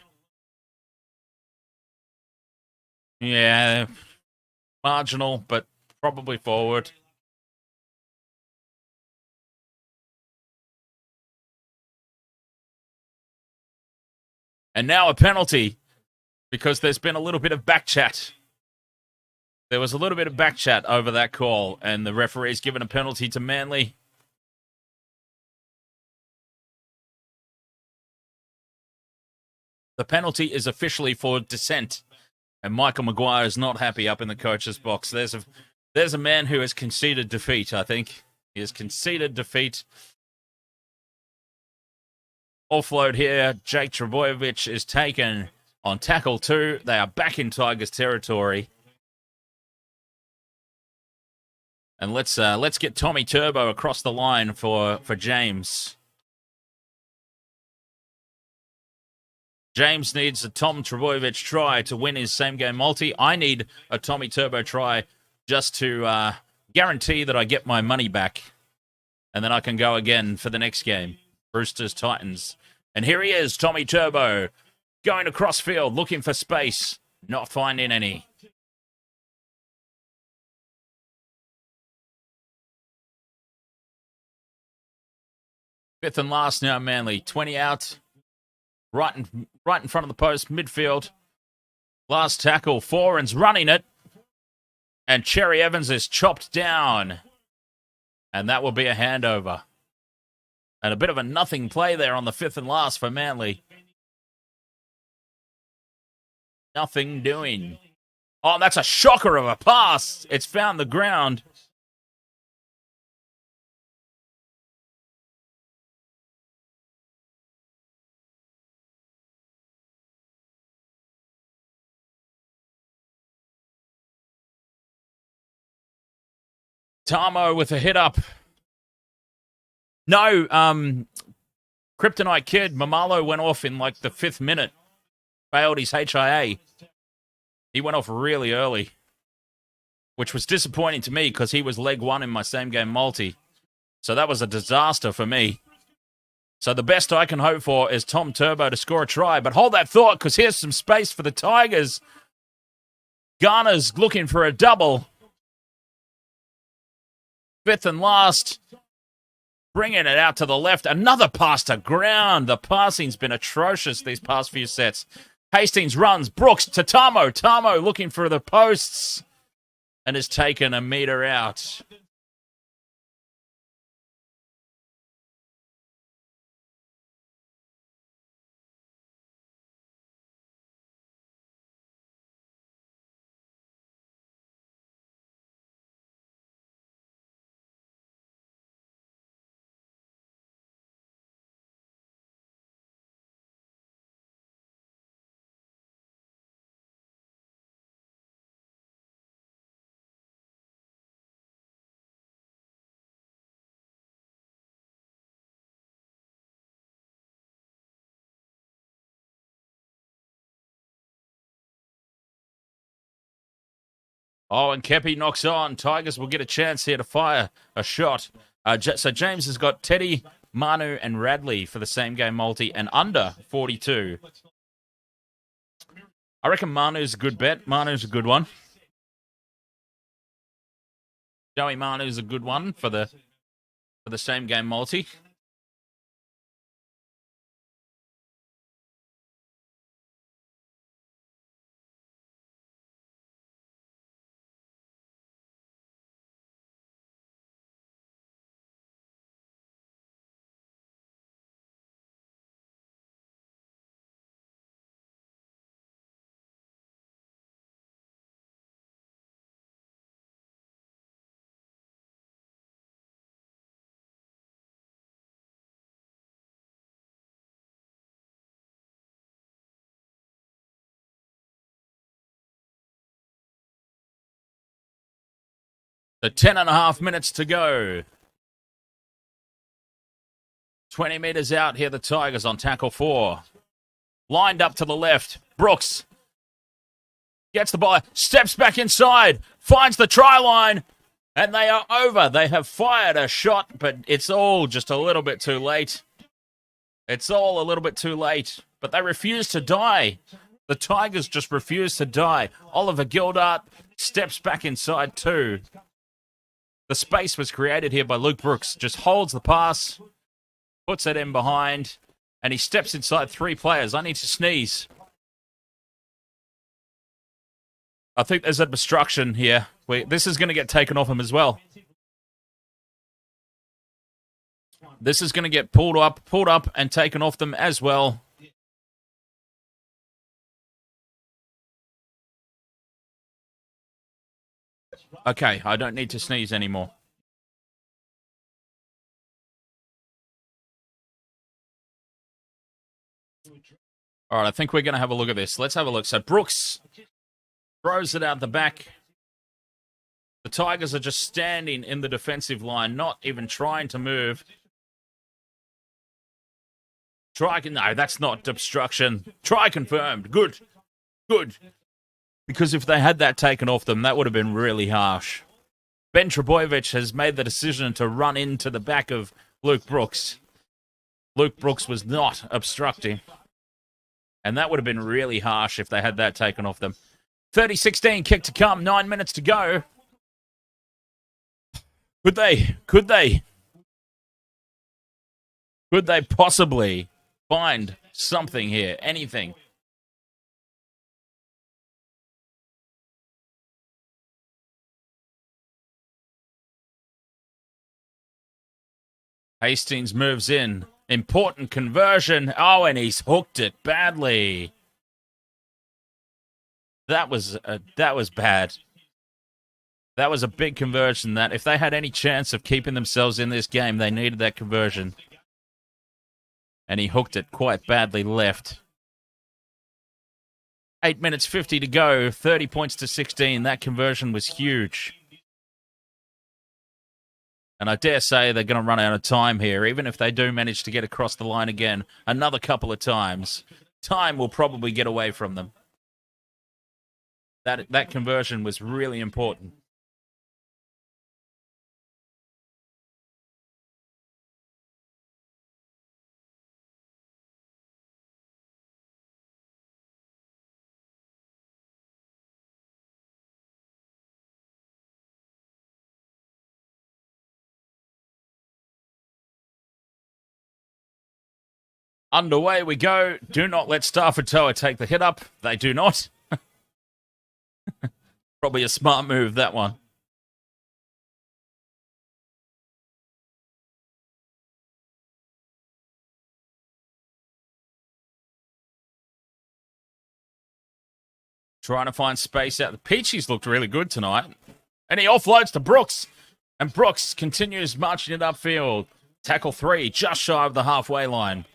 Yeah, marginal, but probably forward. And now a penalty because there's been a little bit of back chat. There was a little bit of back chat over that call, and the referee's given a penalty to Manly. The penalty is officially for dissent, and Michael Maguire is not happy up in the coach's box. There's a man who has conceded defeat, I think. He has conceded defeat. Offload here. Jake Trbojevic is taken on tackle 2. They are back in Tigers territory. And let's get Tommy Turbo across the line for James. James needs a Tom Trbojevic try to win his same-game multi. I need a Tommy Turbo try just to guarantee that I get my money back. And then I can go again for the next game. Roosters, Titans. And here he is, Tommy Turbo, going across field, looking for space, not finding any. Fifth and last now, Manly. 20 out. Right in front of the post, midfield. Last tackle, Foran's running it. And Cherry Evans is chopped down. And that will be a handover. And a bit of a nothing play there on the fifth and last for Manly. Nothing doing. Oh, that's a shocker of a pass. It's found the ground. Tamo with a hit up. No, Kryptonite Kid, Maumalo went off in like the 5th minute. Failed his HIA. He went off really early, which was disappointing to me because he was leg 1 in my same-game multi. So that was a disaster for me. So the best I can hope for is Tom Turbo to score a try. But hold that thought because here's some space for the Tigers. Garner's looking for a double. Fifth and last. Bringing it out to the left. Another pass to ground. The passing's been atrocious these past few sets. Hastings runs. Brooks to Tamo. Tamo looking for the posts. And is taken a metre out. Oh, and Kepi knocks on. Tigers will get a chance here to fire a shot. So James has got Teddy, Manu, and Radley for the same game multi and under 42. I reckon Manu's a good bet. Manu's a good one. Joey Manu's a good one for the same game multi. The 10.5 minutes to go. 20 metres out here, the Tigers on tackle 4. Lined up to the left. Brooks gets the ball, steps back inside, finds the try line, and they are over. They have fired a shot, but it's all just a little bit too late. It's all a little bit too late, but they refuse to die. The Tigers just refuse to die. Oliver Gildart steps back inside too. The space was created here by Luke Brooks. Just holds the pass, puts it in behind, and he steps inside 3 players. I need to sneeze. I think there's an obstruction here. This is going to get taken off him as well. This is going to get pulled up and taken off them as well. Okay, I don't need to sneeze anymore. All right, I think we're going to have a look at this. Let's have a look. So Brooks throws it out the back. The Tigers are just standing in the defensive line, not even trying to move. No, that's not obstruction. Try confirmed. Good. Because if they had that taken off them, that would have been really harsh. Ben Trbojevic has made the decision to run into the back of Luke Brooks. Luke Brooks was not obstructing. And that would have been really harsh if they had that taken off them. 30-16, kick to come, 9 minutes to go. Could they possibly find something here? Anything? Hastings moves in. Important conversion. Oh, and he's hooked it badly. That was bad. That was a big conversion. That if they had any chance of keeping themselves in this game, they needed that conversion. And he hooked it quite badly left. 8 minutes 50 to go. 30 points to 16. That conversion was huge. And I dare say they're going to run out of time here, even if they do manage to get across the line again another couple of times. Time will probably get away from them. That conversion was really important. Underway we go. Do not let Stafford Toa take the hit up. They do not. Probably a smart move, that one. Trying to find space out. The Peachies looked really good tonight. And he offloads to Brooks. And Brooks continues marching it upfield. Tackle 3, just shy of the halfway line.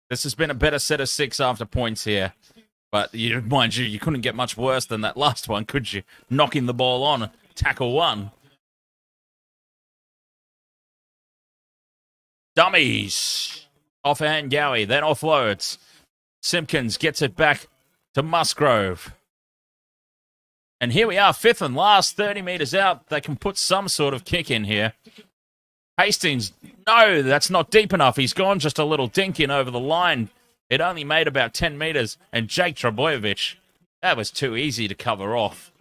This has been a better set of 6 after points here. But mind you, you couldn't get much worse than that last one, could you? Knocking the ball on. Tackle 1. Dummies. Offhand Gowie, then offloads. Simpkins gets it back to Musgrove. And here we are, 5th and last, 30 metres out. They can put some sort of kick in here. Hastings, no, that's not deep enough. He's gone just a little dink in over the line. It only made about 10 metres. And Jake Trbojevic, that was too easy to cover off.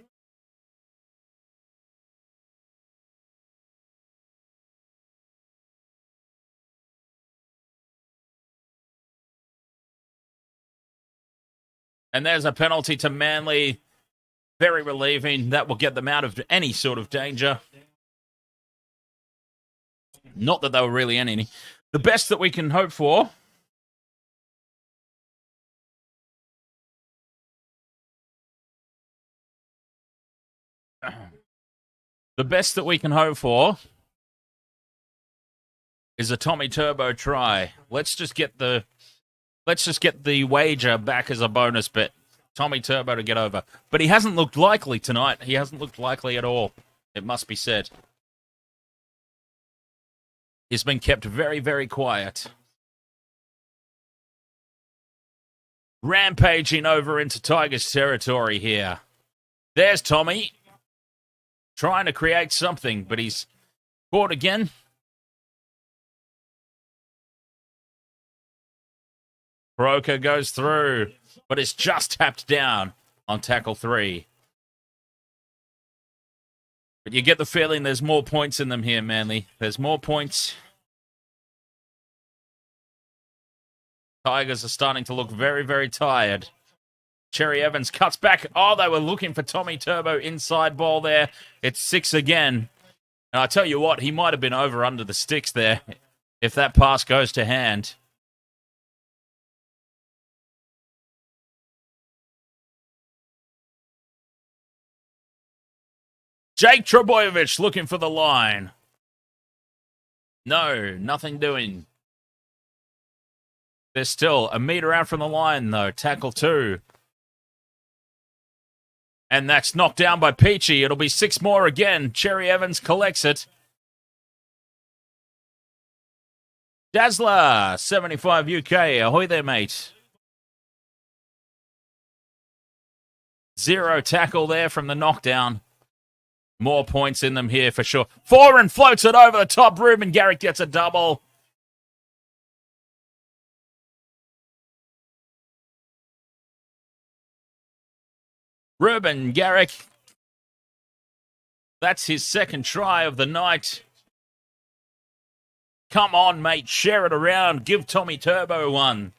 And there's a penalty to Manly. Very relieving. That will get them out of any sort of danger. Not that they were really in any. The best that we can hope for. The best that we can hope for is a Tommy Turbo try. Let's just get the wager back as a bonus bet. Tommy Turbo to get over. But he hasn't looked likely tonight. He hasn't looked likely at all, it must be said. He's been kept very, very quiet. Rampaging over into Tigers territory here. There's Tommy. Trying to create something, but he's caught again. Broker goes through, but it's just tapped down on tackle 3. But you get the feeling there's more points in them here, Manly. There's more points. Tigers are starting to look very, very tired. Cherry Evans cuts back. Oh, they were looking for Tommy Turbo inside ball there. It's 6 again. And I tell you what, he might have been over under the sticks there if that pass goes to hand. Jake Trbojevic looking for the line. No, nothing doing. They're still a metre out from the line, though. Tackle 2. And that's knocked down by Peachy. It'll be 6 more again. Cherry Evans collects it. Dazzler, 75 UK. Ahoy there, mate. 0 tackle there from the knockdown. More points in them here for sure. 4 and floats it over the top. Reuben Garrick gets a double. Reuben Garrick. That's his second try of the night. Come on, mate. Share it around. Give Tommy Turbo one.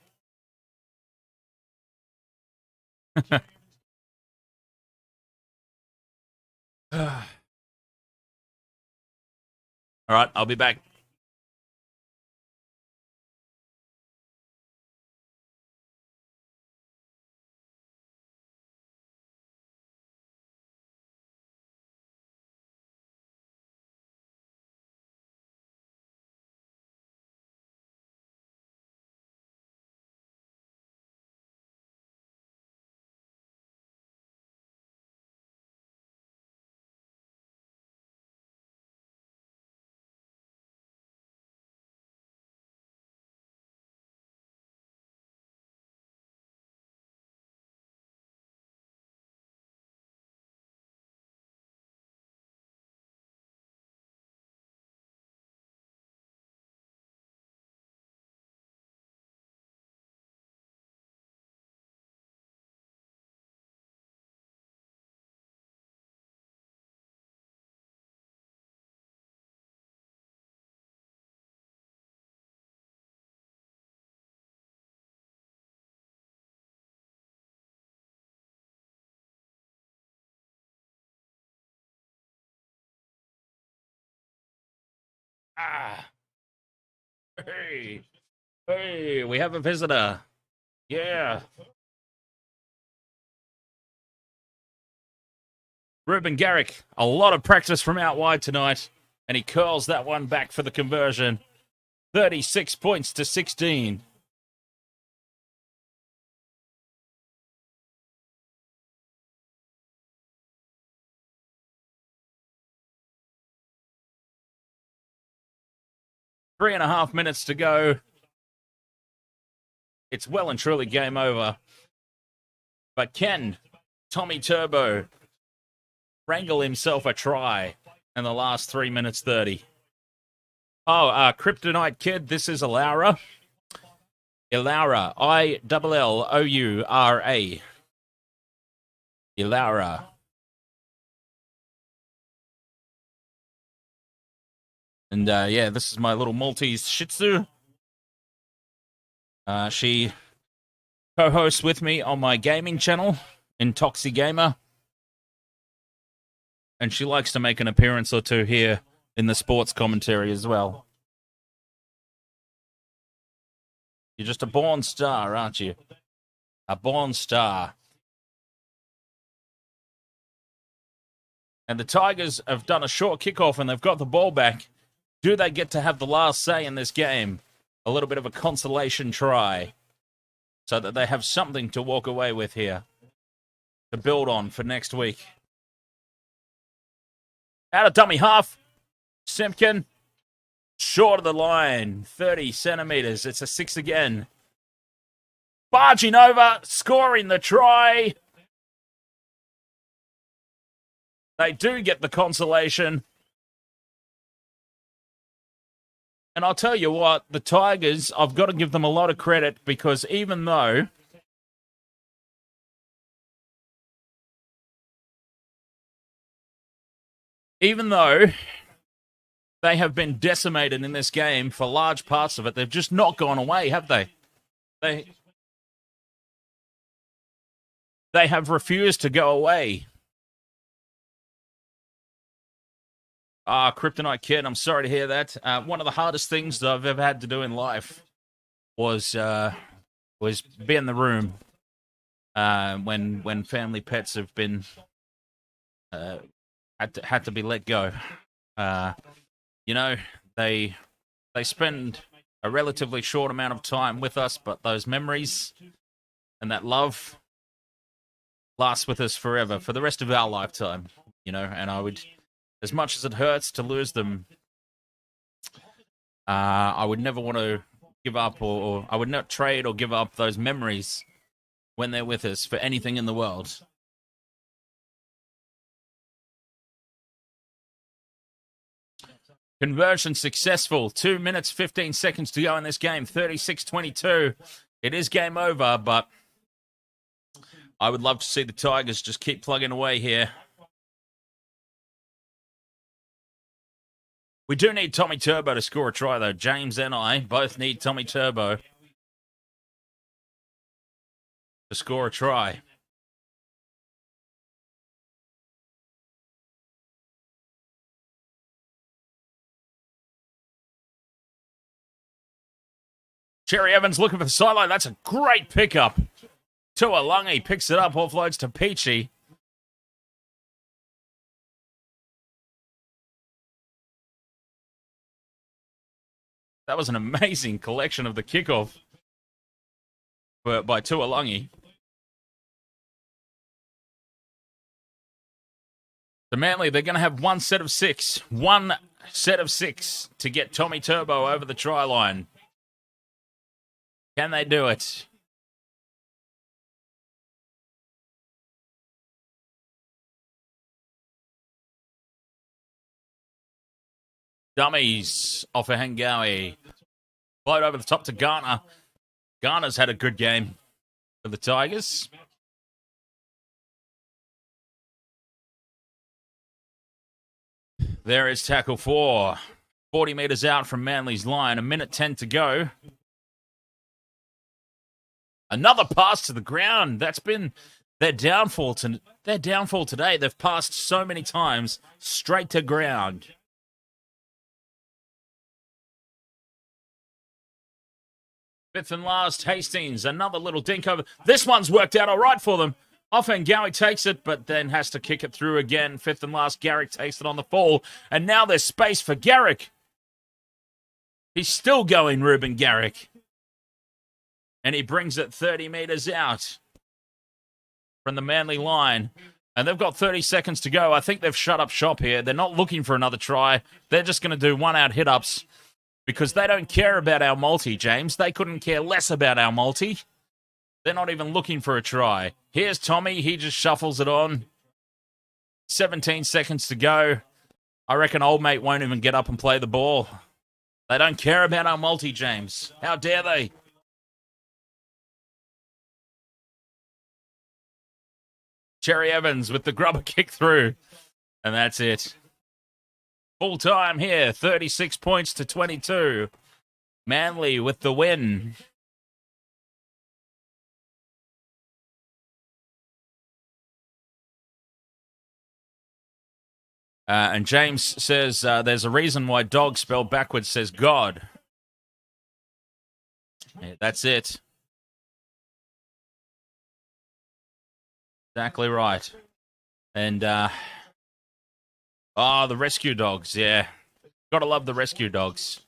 All right, I'll be back. Hey, hey, we have a visitor. Yeah. Reuben Garrick, a lot of practice from out wide tonight, and he curls that one back for the conversion. 36 points to 16. Three and a half minutes to go. It's well and truly game over. But can Tommy Turbo wrangle himself a try in the last 3 minutes 30? Oh, Kryptonite Kid, this is Ilaura. Ilaura, Illoura. Ilaura. And yeah, this is my little Maltese Shih Tzu. She co-hosts with me on my gaming channel, Intox Gamer. And she likes to make an appearance or two here in the sports commentary as well. You're just a born star, aren't you? A born star. And the Tigers have done a short kickoff and they've got the ball back. Do they get to have the last say in this game? A little bit of a consolation try so that they have something to walk away with here to build on for next week. Out of dummy half. Simpkin. Short of the line. 30 centimeters. It's a 6 again. barging over, scoring the try. They do get the consolation. And I'll tell you what, the Tigers, I've got to give them a lot of credit because even though they have been decimated in this game for large parts of it, they've just not gone away, have they? They have refused to go away. Kryptonite Kid, I'm sorry to hear that. One of the hardest things that I've ever had to do in life was be in the room when family pets have been had to be let go. They spend a relatively short amount of time with us, but those memories and that love lasts with us forever, for the rest of our lifetime. And I would, as much as it hurts to lose them, I would never want to give up, or I would not trade or give up those memories when they're with us for anything in the world. Conversion successful. 2 minutes, 15 seconds to go in this game. 36-22. It is game over, but I would love to see the Tigers just keep plugging away here. We do need Tommy Turbo to score a try, though. James and I both need Tommy Turbo to score a try. Cherry Evans looking for the sideline. That's a great pickup. Tuolungi picks it up, offloads to Peachy. That was an amazing collection of the kickoff by Tuolungi. The Manly, they're going to have one set of six. One set of six to get Tommy Turbo over the try line. Can they do it? Dummies off of Hangawi. Float over the top to Garner. Garner's had a good game for the Tigers. There is tackle 4. 40 metres out from Manly's line. 1:10 to go. Another pass to the ground. That's been their downfall today. They've passed so many times straight to ground. Fifth and last, Hastings. Another little dink over. This one's worked out all right for them. Often Gowie takes it, but then has to kick it through again. Fifth and last, Garrick takes it on the fall. And now there's space for Garrick. He's still going, Reuben Garrick. And he brings it 30 metres out from the Manly line. And they've got 30 seconds to go. I think they've shut up shop here. They're not looking for another try. They're just going to do one-out hit-ups because they don't care about our multi, James. They couldn't care less about our multi. They're not even looking for a try. Here's Tommy. He just shuffles it on. 17 seconds to go. I reckon old mate won't even get up and play the ball. They don't care about our multi, James. How dare they? Cherry Evans with the grubber kick through. And that's it. Full time here. 36 points to 22. Manly with the win. And James says there's a reason why dog spelled backwards says God. Yeah, that's it. Exactly right. And, the rescue dogs, yeah. Gotta love the rescue dogs.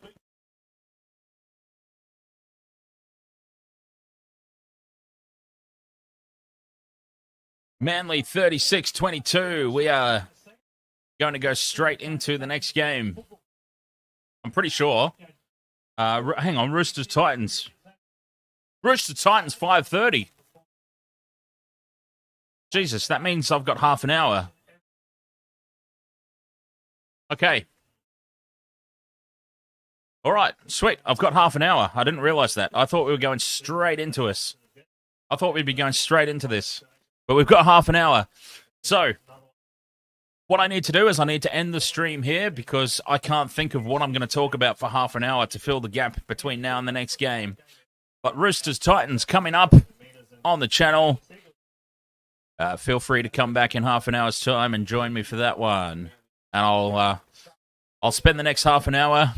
Manly 36-22. We are going to go straight into the next game. I'm pretty sure. Hang on, Roosters Titans. Roosters Titans 5:30. Jesus, that means I've got half an hour. Okay. All right, sweet. I've got half an hour. I didn't realize that. I thought we were going straight into us. I thought we'd be going straight into this. But we've got half an hour. So, what I need to do is I need to end the stream here because I can't think of what I'm going to talk about for half an hour to fill the gap between now and the next game. But Roosters Titans coming up on the channel. Feel free to come back in half an hour's time and join me for that one. And I'll spend the next half an hour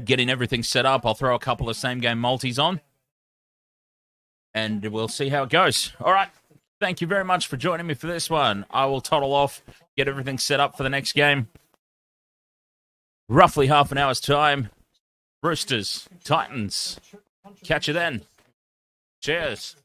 getting everything set up. I'll throw a couple of same-game multis on. And we'll see how it goes. All right. Thank you very much for joining me for this one. I will toddle off, get everything set up for the next game. Roughly half an hour's time. Roosters, Titans. Catch you then. Cheers.